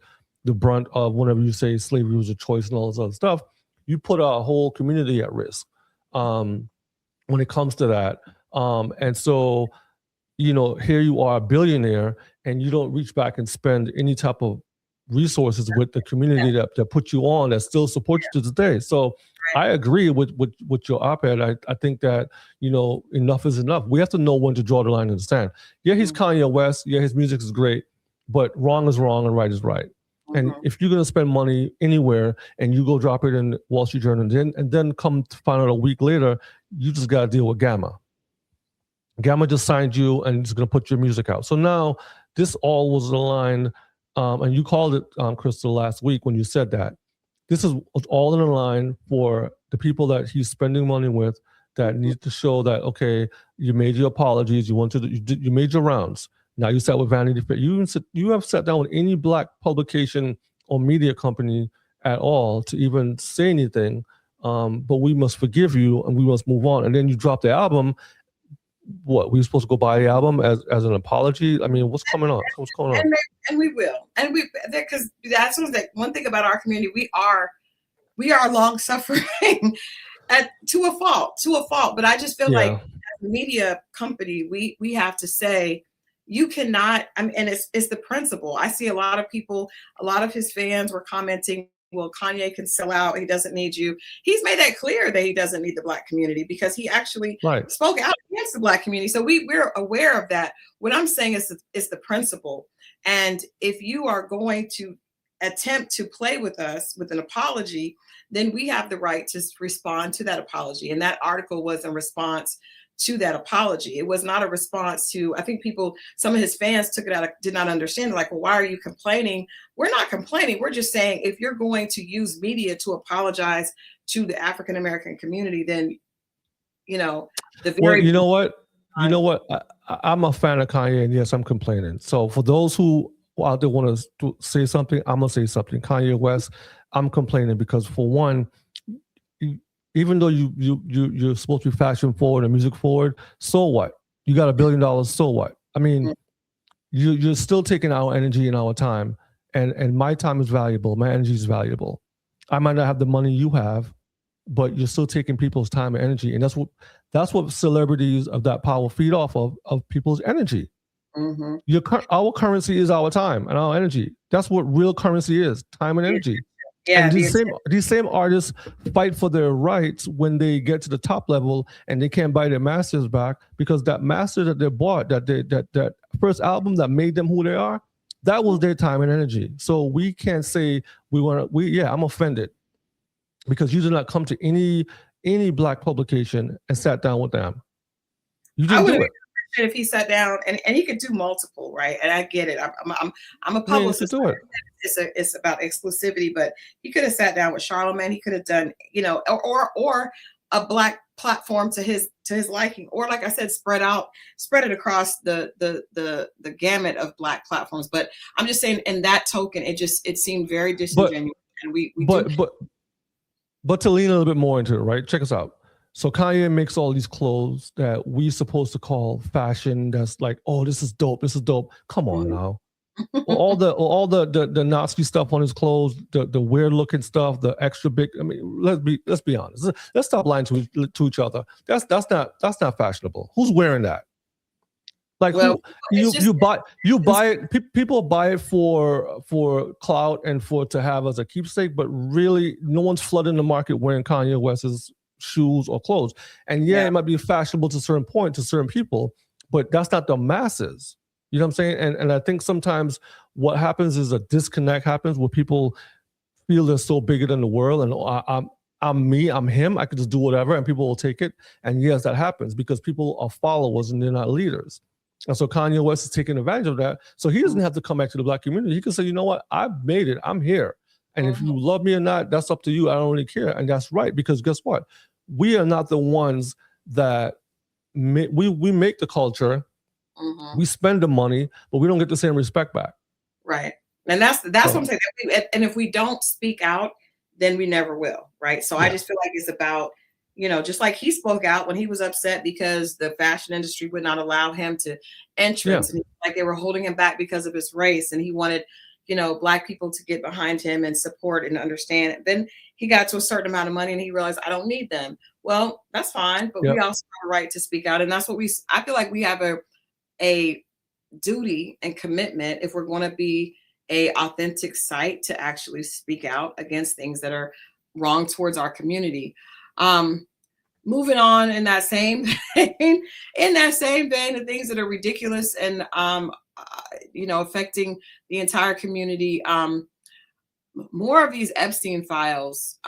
of whenever you say slavery was a choice and all this other stuff. You put our whole community at risk when it comes to that. And so, here you are, a billionaire, and you don't reach back and spend any type of resources with the community that put you on, that still supports you to today. So I agree with your op-ed. I think that, enough is enough. We have to know when to draw the line in the sand. Yeah, he's Kanye West. Yeah, his music is great, but wrong is wrong and right is right. And if you're going to spend money anywhere and you go drop it in Wall Street Journal and then come to find out a week later, you just got to deal with Gamma. Gamma just signed you and is going to put your music out. So now this all was aligned, and you called it, Crystal, last week when you said that. This is all in a line for the people that he's spending money with, that need to show that, okay, you made your apologies, you made your rounds. Now you sat with Vanity Fair. You have sat down with any Black publication or media company at all to even say anything, but we must forgive you and we must move on. And then you drop the album. What, we were supposed to go buy the album as an apology? I mean, what's coming on? What's going on? And we will. And because that's one thing about our community. We are long suffering to a fault. But I just feel like as a media company, we have to say, you cannot, and it's the principle. I see a lot of people, a lot of his fans were commenting, well, Kanye can sell out. He doesn't need you. He's made that clear that he doesn't need the Black community, because he actually spoke out against the Black community. So we're aware of that. What I'm saying is the principle. And if you are going to attempt to play with us with an apology, then we have the right to respond to that apology. And that article was in response to that apology. It was not a response to, I think some of his fans took it out, did not understand, like, well, why are you complaining? We're not complaining. We're just saying, if you're going to use media to apologize to the African-American community, then, you know what? I'm a fan of Kanye, and yes, I'm complaining. So for those who out there want to say something, I'm going to say something. Kanye West, I'm complaining because, for one, even though you're supposed to be fashion forward and music forward, so what? You got $1 billion, so what? I mean, you're still taking our energy and our time, and my time is valuable. My energy is valuable. I might not have the money you have, but you're still taking people's time and energy, and that's what celebrities of that power feed off of people's energy. Mm-hmm. Our currency is our time and our energy. That's what real currency is: time and energy. Yeah, and these same artists fight for their rights when they get to the top level and they can't buy their masters back, because that master that they bought, that first album that made them who they are, that was their time and energy. So we can't say I'm offended because you did not come to any Black publication and sat down with them. You didn't do it. If he sat down and he could do multiple, right? And I get it. I'm a publicist. Do it. It's about exclusivity, but he could have sat down with Charlamagne. He could have done, or a Black platform to his liking, or, like I said, spread it across the gamut of Black platforms. But I'm just saying, in that token, it seemed very disingenuous. But to lean a little bit more into it, right? Check us out. So Kanye makes all these clothes that we supposed to call fashion. That's like, oh, this is dope. This is dope. Come on now. All the Nazi stuff on his clothes, the weird looking stuff, the extra big. I mean, let's be honest. Let's stop lying to each other. That's not fashionable. Who's wearing that? Like, Well, you buy it. People buy it for clout and to have as a keepsake, but really, no one's flooding the market wearing Kanye West's shoes or clothes. And it might be fashionable to a certain point to certain people, but that's not the masses. You know what I'm saying? And I think sometimes what happens is a disconnect happens where people feel they're so bigger than the world, and I'm me, I'm him, I can just do whatever, and people will take it. And yes, that happens because people are followers and they're not leaders. And so Kanye West is taking advantage of that. So he doesn't have to come back to the Black community. He can say, you know what? I've made it. I'm here. And if you love me or not, that's up to you. I don't really care. And that's right. Because guess what? We are not the ones that we make the culture. We spend the money, but we don't get the same respect back. Right. And that's what I'm saying. And if we don't speak out, then we never will. Right. So I just feel like it's about, just like he spoke out when he was upset because the fashion industry would not allow him to entrance. And like they were holding him back because of his race. And he wanted, Black people to get behind him and support and understand it. Then he got to a certain amount of money and he realized, I don't need them. Well, that's fine. But we also have a right to speak out. And that's what I feel like we have a duty and commitment if we're going to be a authentic site to actually speak out against things that are wrong towards our community. Moving on in that same vein, the things that are ridiculous and affecting the entire community. More of these Epstein files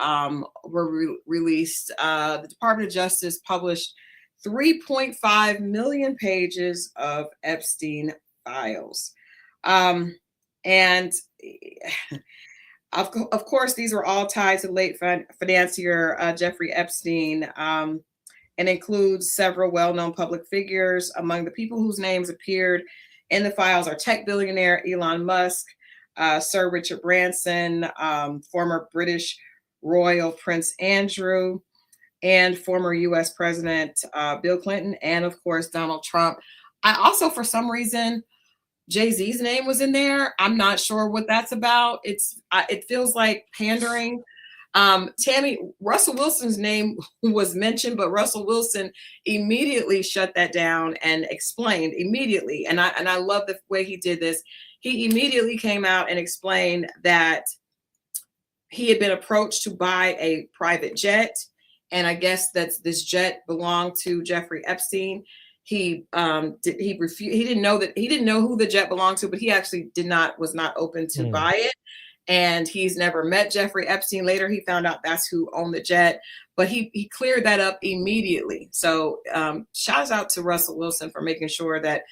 were released. The Department of Justice published 3.5 million pages of Epstein files. And of course, these were all tied to late financier Jeffrey Epstein, and includes several well-known public figures. Among the people whose names appeared in the files are tech billionaire Elon Musk, Sir Richard Branson, former British Royal Prince Andrew, and former U.S. President Bill Clinton, and of course, Donald Trump. I also, for some reason, Jay-Z's name was in there. I'm not sure what that's about. It feels like pandering. Tammy, Russell Wilson's name was mentioned, but Russell Wilson immediately shut that down and explained immediately. And I love the way he did this. He immediately came out and explained that he had been approached to buy a private jet. And I guess that this jet belonged to Jeffrey Epstein. He refused. He didn't know who the jet belonged to, but he actually was not open to buy it. And he's never met Jeffrey Epstein. Later, he found out that's who owned the jet, but he cleared that up immediately. So shouts out to Russell Wilson for making sure that,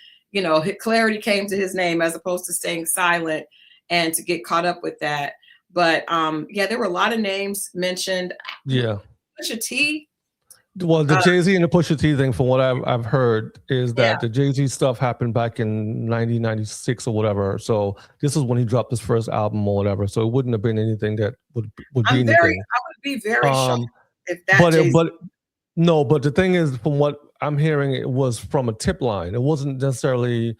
clarity came to his name as opposed to staying silent and to get caught up with that. But there were a lot of names mentioned. Yeah. Pusha T. Well, the Jay-Z and the Pusha T thing, from what I've heard, is that the Jay-Z stuff happened back in 1996 or whatever. So this is when he dropped his first album or whatever. So it wouldn't have been anything that would be anything. I would be very shocked if that. But the thing is, from what I'm hearing, it was from a tip line. It wasn't necessarily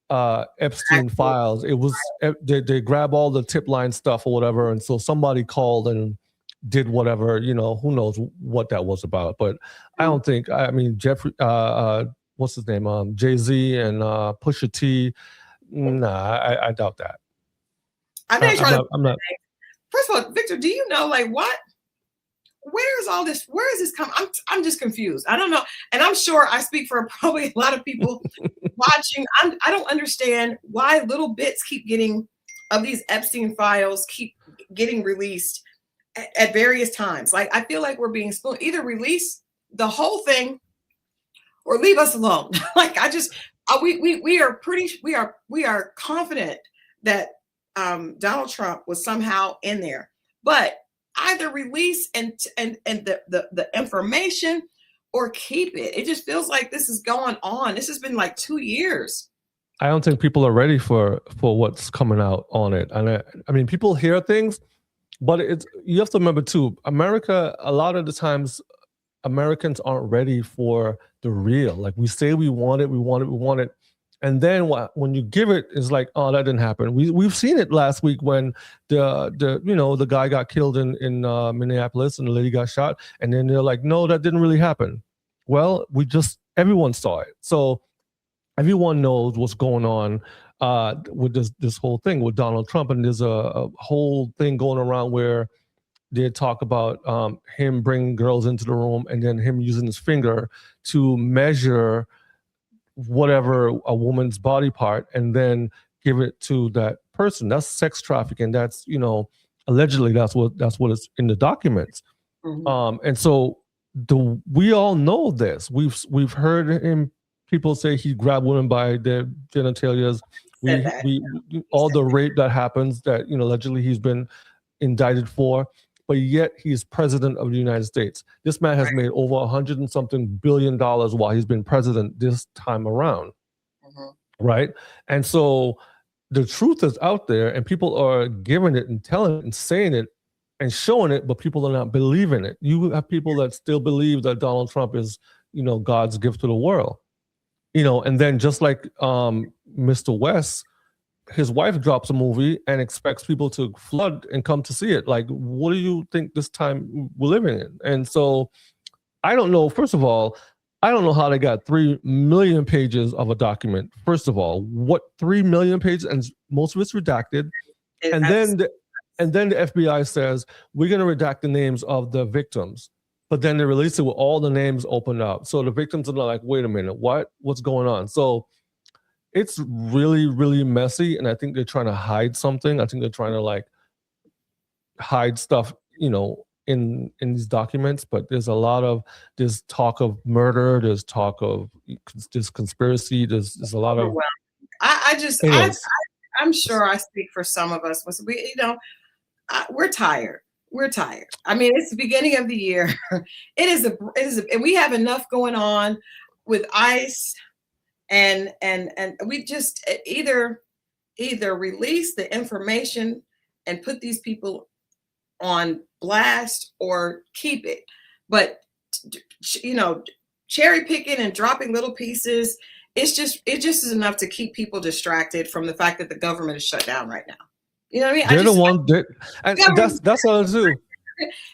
Epstein files. It was they grab all the tip line stuff or whatever, and so somebody called and did whatever, who knows what that was about. But I don't think, Jeffrey, what's his name? Jay-Z and Pusha T. Nah, I doubt that. I'm not. First of all, Victor, do you know, what? Where is all this? Where is this coming? I'm just confused. I don't know. And I'm sure I speak for probably a lot of people watching. I don't understand why little bits of these Epstein files keep getting released at various times. I feel like we're being spoiled. Either release the whole thing or leave us alone. We are confident that Donald Trump was somehow in there, but either release and the information or keep it. It just feels like this is going on. This has been 2 years. I don't think people are ready for what's coming out on it. And I mean, people hear things. But you have to remember too, America, a lot of the times Americans aren't ready for the real. Like we say we want it, we want it, we want it. And then when you give it, it's like, oh, that didn't happen. We've seen it last week when the guy got killed in Minneapolis and the lady got shot, and then they're like, no, that didn't really happen. Well, everyone saw it, so everyone knows what's going on with this whole thing with Donald Trump, and there's a whole thing going around where they talk about him bringing girls into the room and then him using his finger to measure whatever a woman's body part and then give it to that person. That's sex trafficking. That's, allegedly that's what is in the documents. Mm-hmm. And so we all know this. We've heard people say he grabbed women by their genitalias. All the rape that happens that, allegedly he's been indicted for, but yet he's president of the United States. This man has made over $100 and something billion while he's been president this time around. Mm-hmm. Right? And so the truth is out there and people are giving it and telling it and saying it and showing it, but people are not believing it. You have people that still believe that Donald Trump is, God's gift to the world. And then just like Mr. West, his wife drops a movie and expects people to flood and come to see it. Like, what do you think this time we're living in? And so I don't know. First of all, I don't know how they got 3 million pages of a document. First of all, what 3 million pages? And most of it's redacted. And then the FBI says, we're going to redact the names of the victims. But then they release it with all the names opened up. So the victims are like, wait a minute, what's going on? So it's really, really messy. And I think they're trying to hide something. I think they're trying to hide stuff, in these documents. But there's talk of murder. There's talk of this conspiracy. There's a lot of. I'm sure I speak for some of us. We're tired. We're tired. I mean, it's the beginning of the year. It is and we have enough going on with ICE. And we just either release the information and put these people on blast or keep it. But cherry picking and dropping little pieces, it just is enough to keep people distracted from the fact that the government is shut down right now. You know what I mean? They're the one that, that's what I do.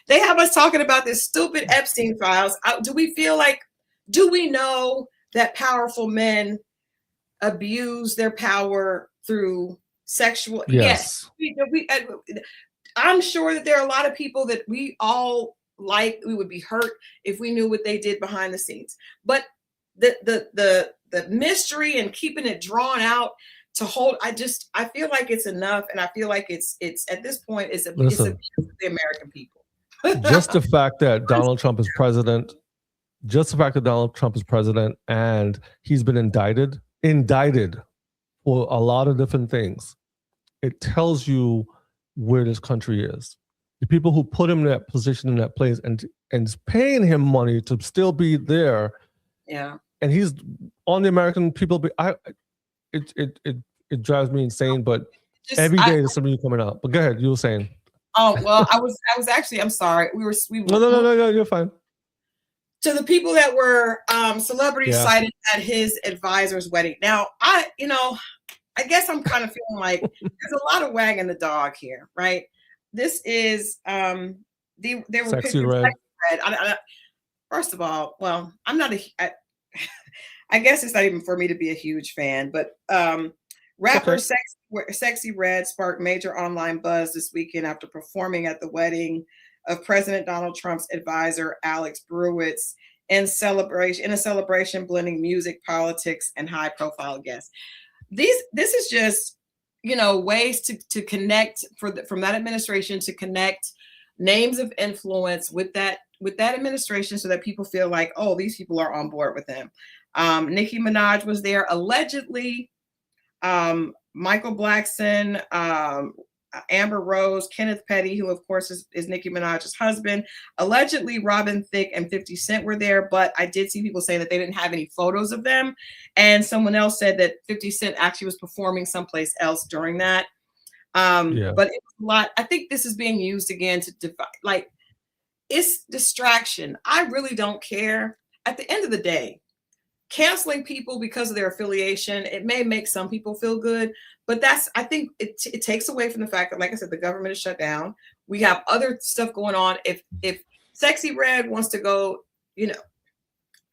They have us talking about this stupid Epstein files. Do we know that powerful men abuse their power through sexual? Yes. I'm sure that there are a lot of people that we all like. We would be hurt if we knew what they did behind the scenes. But the mystery and keeping it drawn out to hold, I feel like it's enough, and I feel like it's at this point it's abuse of the American people. Just the fact that Donald Trump is president. Just the fact that Donald Trump is president and he's been indicted for a lot of different things, it tells you where this country is. The people who put him in that position, in that place, and paying him money to still be there. Yeah. And he's on the American people. It drives me insane. But every day there's something coming out. But go ahead, you were saying. Oh well, I was actually. I'm sorry. We were. No, you're fine. To the people that were celebrities cited at his advisor's wedding. Now, I guess I'm kind of feeling like there's a lot of wagging the dog here, right? This is they were Sexy Red. First of all, well, I'm not I guess it's not even for me to be a huge fan, but rapper Sexy Red sparked major online buzz this weekend after performing at the wedding of President Donald Trump's advisor, Alex Brewitz, in a celebration blending music, politics, and high-profile guests. This is just, ways to connect from that administration, to connect names of influence with that administration, so that people feel like, oh, these people are on board with him. Nicki Minaj was there allegedly. Michael Blackson, Amber Rose, Kenneth Petty, who of course is Nicki Minaj's husband. Allegedly, Robin Thicke and 50 Cent were there, but I did see people saying that they didn't have any photos of them. And someone else said that 50 Cent actually was performing someplace else during that. Yeah. But it was a lot. I think this is being used again to divide. Like, it's distraction. I really don't care. At the end of the day, canceling people because of their affiliation, it may make some people feel good, but I think it takes away from the fact that, like I said, the government is shut down. We have other stuff going on. If Sexy Red wants to go,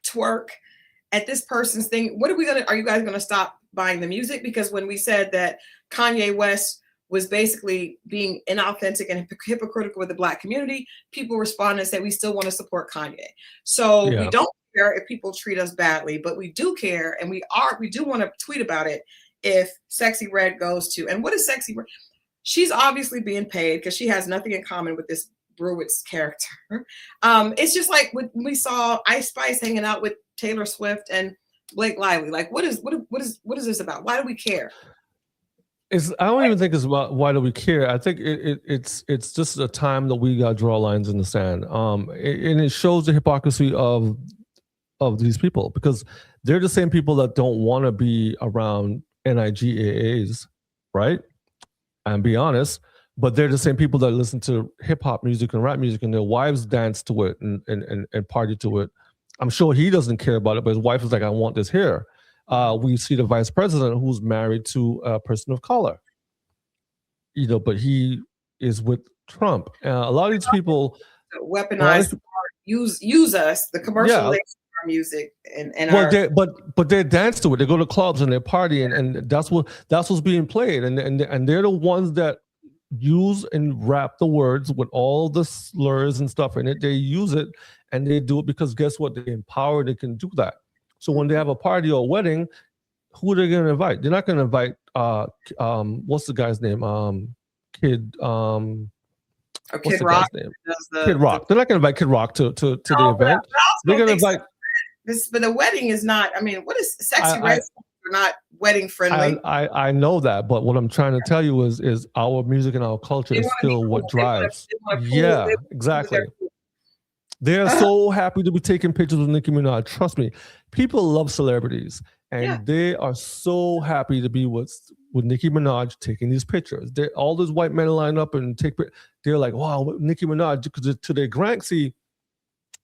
twerk at this person's thing, are you guys gonna stop buying the music? Because when we said that Kanye West was basically being inauthentic and hypocritical with the Black community, people responded and said, we still want to support Kanye. So we don't care if people treat us badly, but we do care, and we do want to tweet about it if Sexy Red goes to, and what is Sexy Red? She's obviously being paid because she has nothing in common with this Bruitt's character. It's just like when we saw Ice Spice hanging out with Taylor Swift and Blake Lively. Like, what is this about? Why do we care? I don't even think it's about why do we care. I think it's just a time that we got to draw lines in the sand. And it shows the hypocrisy of these people, because they're the same people that don't want to be around NIGAAs, right? And be honest, but they're the same people that listen to hip hop music and rap music, and their wives dance to it and party to it. I'm sure he doesn't care about it, but his wife is like, I want this here. We see the vice president who's married to a person of color, but he is with Trump. A lot of these people weaponize, use us, the commercial music, but they dance to it. They go to clubs and they party, and that's what's being played, and they're the ones that use and rap the words with all the slurs and stuff in it. They use it and they do it because guess what? They're empowered. They can do that. So when they have a party or a wedding, who are they going to invite? They're not going to invite what's the guy's name? Kid Rock. Kid Rock. They're not going to invite Kid Rock to the event. They're going to invite. But the wedding is not. I mean, what is Sexy Red? We're not wedding friendly. I know that, but what I'm trying to tell you is our music and our culture is still what drives. Yeah, exactly. They're so happy to be taking pictures with Nicki Minaj. Trust me, people love celebrities, and they are so happy to be with Nicki Minaj taking these pictures. All those white men line up and take. They're like, wow, Nicki Minaj, because to their to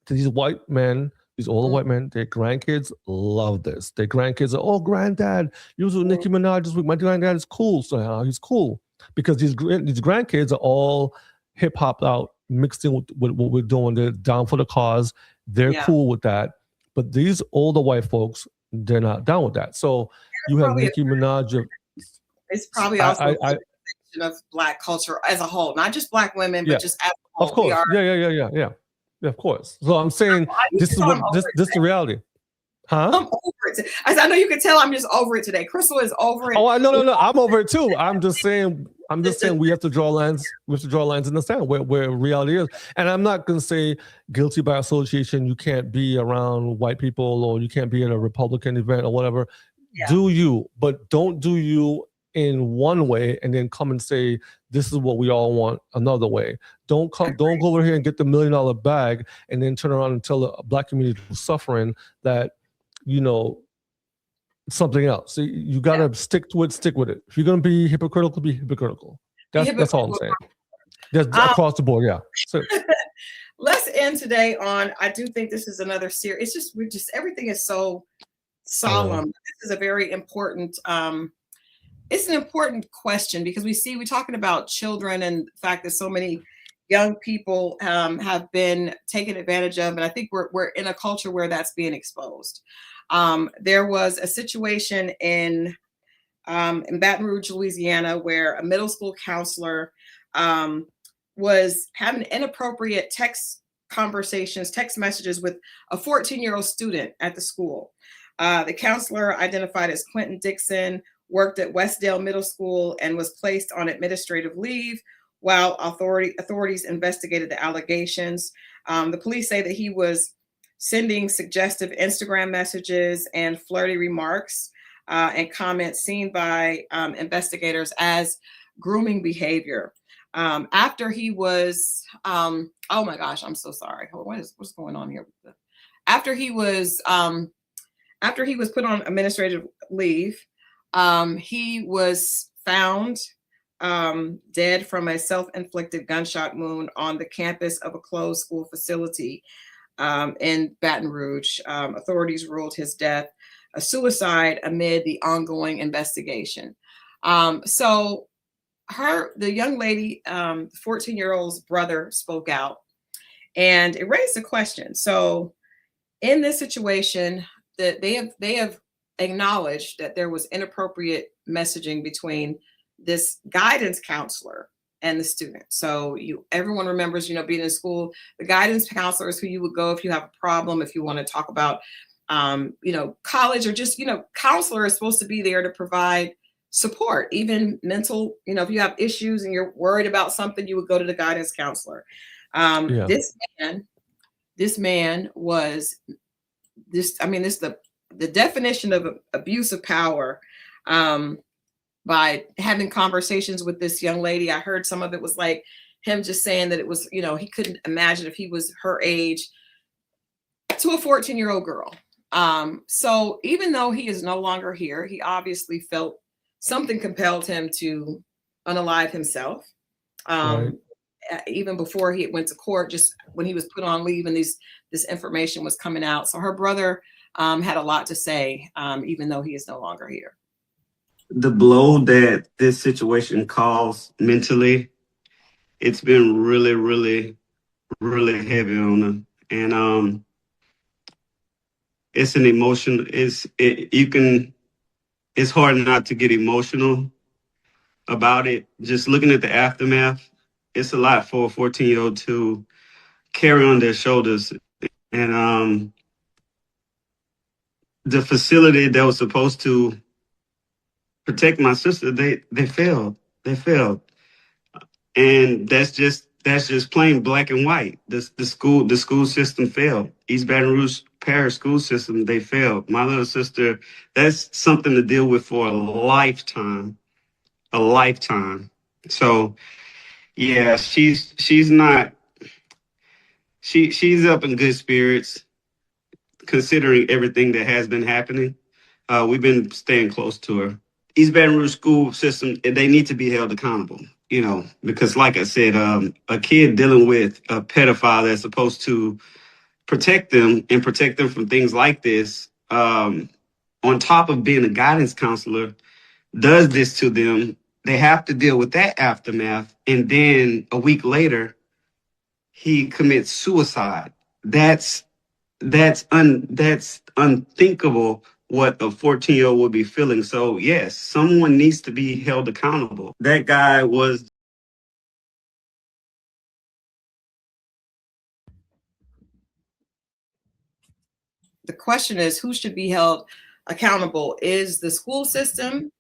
these white men, these older white men, their grandkids love this. Their grandkids are, oh, granddad, you was with Nicki Minaj this week. My granddad is cool, so he's cool because these grandkids are all hip hop out. Mixed in with what we're doing. They're down for the cause. They're cool with that. But these older white folks, they're not down with that. So you have Nicki Minaj. It's probably also a representation of Black culture as a whole, not just Black women, but just as a whole. Of course. Yeah, of course. So I'm saying this is the reality. Huh? I'm over it. I know you can tell I'm just over it today. Crystal is over it. Oh, no. I'm over it too. I'm just saying we have to draw lines. We have to draw lines in the sand where reality is. And I'm not going to say guilty by association. You can't be around white people, or you can't be at a Republican event or whatever. Yeah. Do you, but don't do you in one way and then come and say this is what we all want another way. Don't go over here and get the $1 million bag and then turn around and tell the Black community who's suffering that something else. So you got to stick with it. If you're going to be hypocritical, be hypocritical. That's all I'm saying. That's across the board, yeah. So let's end today on, I do think this is another series. It's just, everything is so solemn. This is a very important, it's an important question because we're talking about children and the fact that so many young people have been taken advantage of. And I think we're in a culture where that's being exposed. There was a situation in Baton Rouge, Louisiana, where a middle school counselor was having inappropriate text messages with a 14-year-old student at the school. The counselor, identified as Quentin Dixon, worked at Westdale Middle School and was placed on administrative leave while authorities investigated the allegations. The police say that he was sending suggestive Instagram messages and flirty remarks and comments seen by investigators as grooming behavior. After he was, oh my gosh, I'm so sorry. What's going on here? After he was put on administrative leave, he was found dead from a self-inflicted gunshot wound on the campus of a closed school facility in Baton Rouge. Authorities ruled his death a suicide amid the ongoing investigation. So the young lady, 14-year-old's brother spoke out, and it raised a question. So in this situation, that they have acknowledged that there was inappropriate messaging between this guidance counselor and the student. So everyone remembers, being in school, the guidance counselor is who you would go if you have a problem, if you want to talk about, college, or just, counselor is supposed to be there to provide support, even mental, if you have issues and you're worried about something, you would go to the guidance counselor. Yeah. This man was this is the definition of abuse of power, by having conversations with this young lady. I heard some of it was like him just saying that it was, he couldn't imagine if he was her age, to a 14-year-old girl. So even though he is no longer here, he obviously felt something compelled him to unalive himself. Right. Even before he went to court, just when he was put on leave and this information was coming out. So her brother had a lot to say, even though he is no longer here. The blow that this situation caused mentally, it's been really, really, really heavy on him. And it's an emotion. It's hard not to get emotional about it. Just looking at the aftermath, it's a lot for a 14-year-old to carry on their shoulders. And the facility that was supposed to protect my sister, they failed. They failed. And that's just plain black and white. The school system failed. East Baton Rouge Parish school system, they failed. My little sister, that's something to deal with for a lifetime. A lifetime. So yeah, she's up in good spirits considering everything that has been happening. We've been staying close to her. East Baton Rouge school system, they need to be held accountable, because like I said, a kid dealing with a pedophile that's supposed to protect them from things like this, on top of being a guidance counselor, does this to them. They have to deal with that aftermath. And then a week later, he commits suicide. That's unthinkable what a 14-year-old would be feeling. So yes, someone needs to be held accountable. That guy was. The question is, who should be held accountable? Is the school system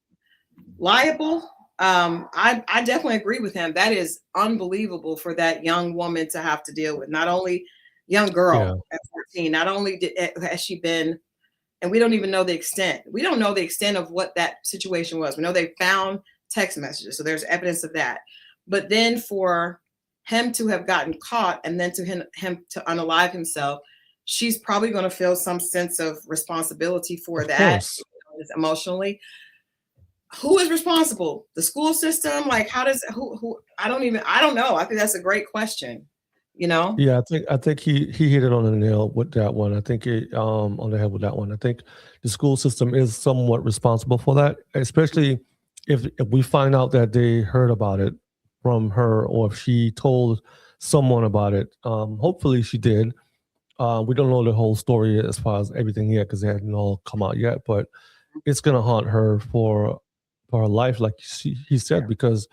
liable? I definitely agree with him. That is unbelievable for that young woman to have to deal with. Not only young girl at 14, not only has she been, and we don't even know the extent. We don't know the extent of what that situation was. We know they found text messages, so there's evidence of that. But then for him to have gotten caught and then to him to unalive himself, she's probably going to feel some sense of responsibility for that, emotionally. Who is responsible? The school system? Like, how does who? I don't know. I think that's a great question. Yeah, I think he hit it on the nail with that one. I think on the head with that one. I think the school system is somewhat responsible for that, especially if we find out that they heard about it from her, or if she told someone about it. Hopefully she did. We don't know the whole story as far as everything yet, because it hasn't all come out yet. But it's gonna haunt her for her life, like he said, because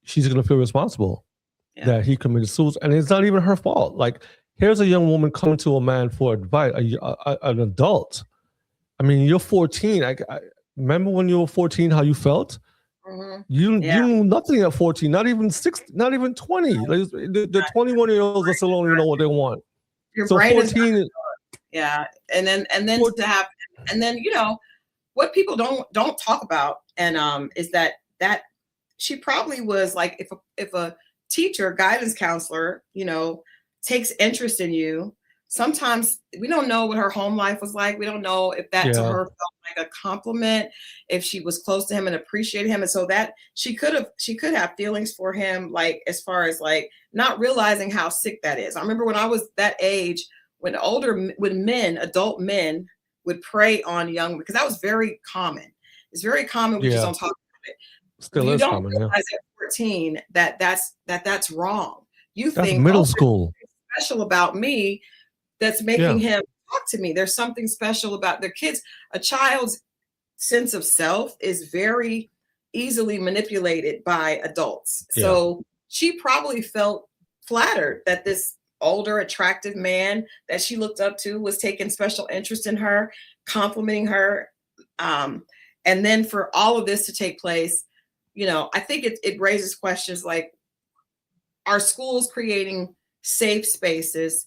she's gonna feel responsible. Yeah. That he committed suicide, and it's not even her fault. Like, here's a young woman coming to a man for advice, an adult. I mean, you're 14. I remember when you were 14, how you felt. Mm-hmm. You knew nothing at 14, not even 20. Like, the 21-year-olds that still don't even know what they want. Your so brain 14 is and then 14, to have, and then what people don't talk about, and is that she probably was like, if a teacher, guidance counselor, takes interest in you, sometimes we don't know what her home life was like. We don't know if that to her felt like a compliment, if she was close to him and appreciated him. And so that she could have feelings for him, like as far as like not realizing how sick that is. I remember when I was that age, when adult men would prey on young, because that was very common. It's very common. We just don't talk about it. Still you is don't common, realize at 14 that's wrong. You That's think middle school. Special about me that's making him talk to me. There's something special about their kids. A child's sense of self is very easily manipulated by adults. So she probably felt flattered that this older, attractive man that she looked up to was taking special interest in her, complimenting her. And then for all of this to take place, you know, I think it raises questions like, are schools creating safe spaces?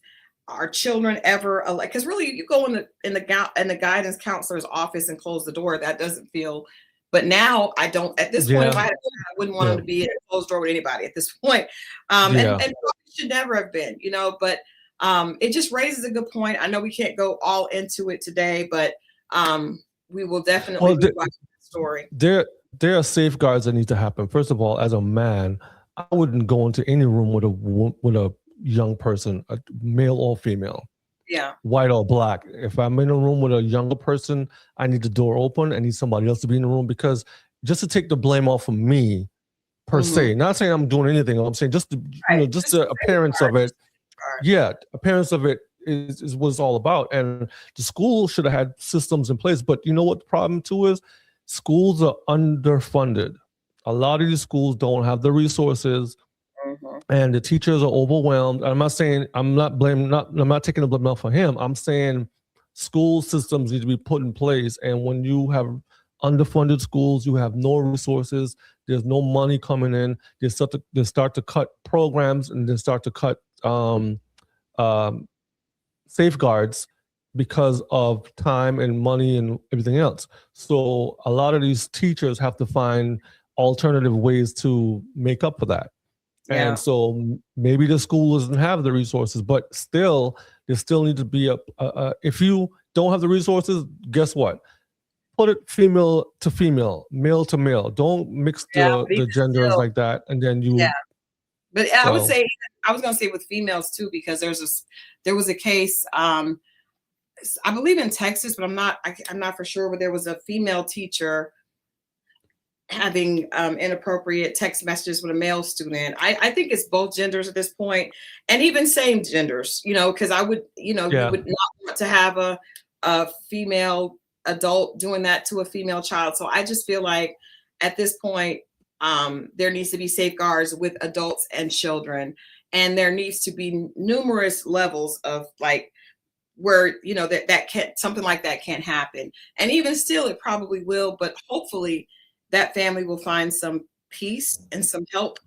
Are children ever, because really you go in the guidance counselor's office and close the door, that doesn't feel, but now I don't, at this point, if I had a child, I wouldn't want them to be in a closed door with anybody at this point. And probably should never have been, you know, but it just raises a good point. I know we can't go all into it today, but we will definitely watch the story. There are safeguards that need to happen. First of all, as a man, I wouldn't go into any room with a young person, a male or female, white or black. If I'm in a room with a younger person, I need the door open. I need somebody else to be in the room, because just to take the blame off of me, per se. Not saying I'm doing anything. I'm saying just the appearance of it. Yeah, appearance of it is what it's all about. And the school should have had systems in place. But you know what the problem too is? Schools are underfunded. A lot of these schools don't have the resources, and the teachers are overwhelmed. I'm not saying I'm not taking the blame off for him. I'm saying school systems need to be put in place. And when you have underfunded schools, you have no resources. There's no money coming in. They start to cut programs, and they start to cut safeguards because of time and money and everything else. So a lot of these teachers have to find alternative ways to make up for that. And so maybe the school doesn't have the resources, but still, there still needs to be if you don't have the resources, guess what? Put it female to female, male to male. Don't mix the genders like that. And then you... Yeah. But I would say, I was going to say with females too, because there was a case, I believe in Texas, but I'm not for sure, but there was a female teacher having inappropriate text messages with a male student. I think it's both genders at this point, and even same genders, you know, because I would, you know, you would not want to have a female adult doing that to a female child. So I just feel like at this point, there needs to be safeguards with adults and children, and there needs to be numerous levels of like where, you know, that can't, something like that can't happen. And even still, it probably will, but hopefully that family will find some peace and some help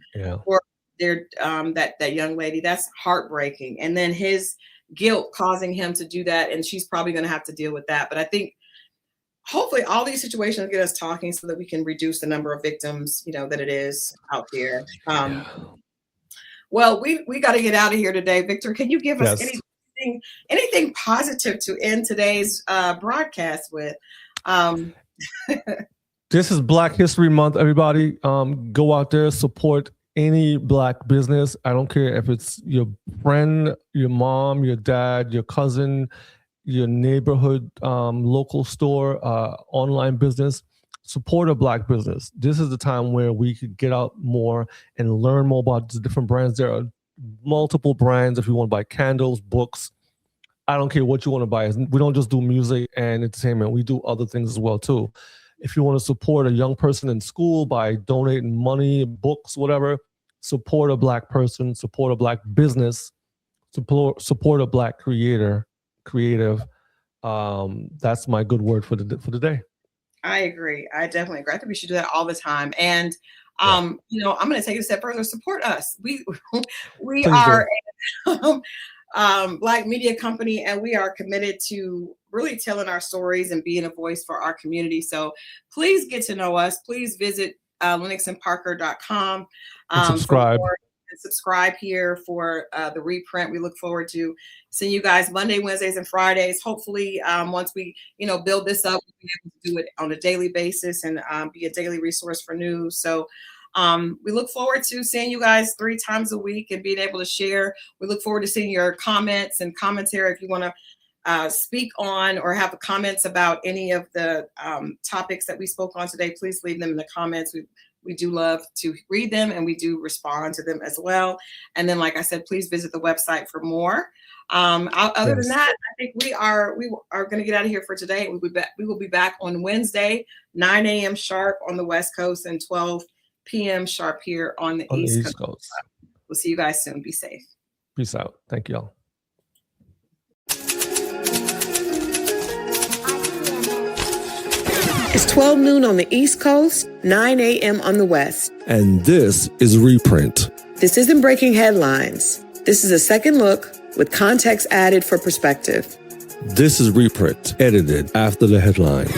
for their that young lady. That's heartbreaking. And then his guilt causing him to do that, and she's probably going to have to deal with that. But I think hopefully all these situations get us talking so that we can reduce the number of victims, you know, that it is out there. Well, we got to get out of here today. Victor, can you give us anything positive to end today's broadcast with? This is Black History Month, everybody. Go out there, support any Black business. I don't care if it's your friend, your mom, your dad, your cousin, your neighborhood local store, online business. Support a Black business. This is the time where we could get out more and learn more about the different brands. There are multiple brands if you want to buy candles, books. I don't care what you want to buy. We don't just do music and entertainment. We do other things as well too. If you want to support a young person in school by donating money, books, whatever, support a Black person, support a Black business, support a Black creative. That's my good word for the day. I agree. I definitely agree. I think we should do that all the time. And you know, I'm going to take it a step further. Support us. We are a Black media company, and we are committed to really telling our stories and being a voice for our community. So please get to know us. Please visit lennoxandparker.com. Subscribe. and subscribe here for the reprint. We look forward to seeing you guys Monday, Wednesdays, and Fridays. Hopefully, once we build this up, we'll be able to do it on a daily basis and be a daily resource for news. So we look forward to seeing you guys 3 times a week and being able to share. We look forward to seeing your comments and commentary. If you want to speak on or have comments about any of the topics that we spoke on today, please leave them in the comments. We do love to read them, and we do respond to them as well. And then, like I said, please visit the website for more. Other than that, I think we are going to get out of here for today. We will be back on Wednesday, 9 a.m. sharp on the West Coast and 12 p.m. sharp here on the East Coast. We'll see you guys soon. Be safe. Peace out. Thank you all. It's 12 noon on the East Coast, 9 a.m. on the West. And this is Reprint. This isn't breaking headlines. This is a second look with context added for perspective. This is Reprint, edited after the headlines.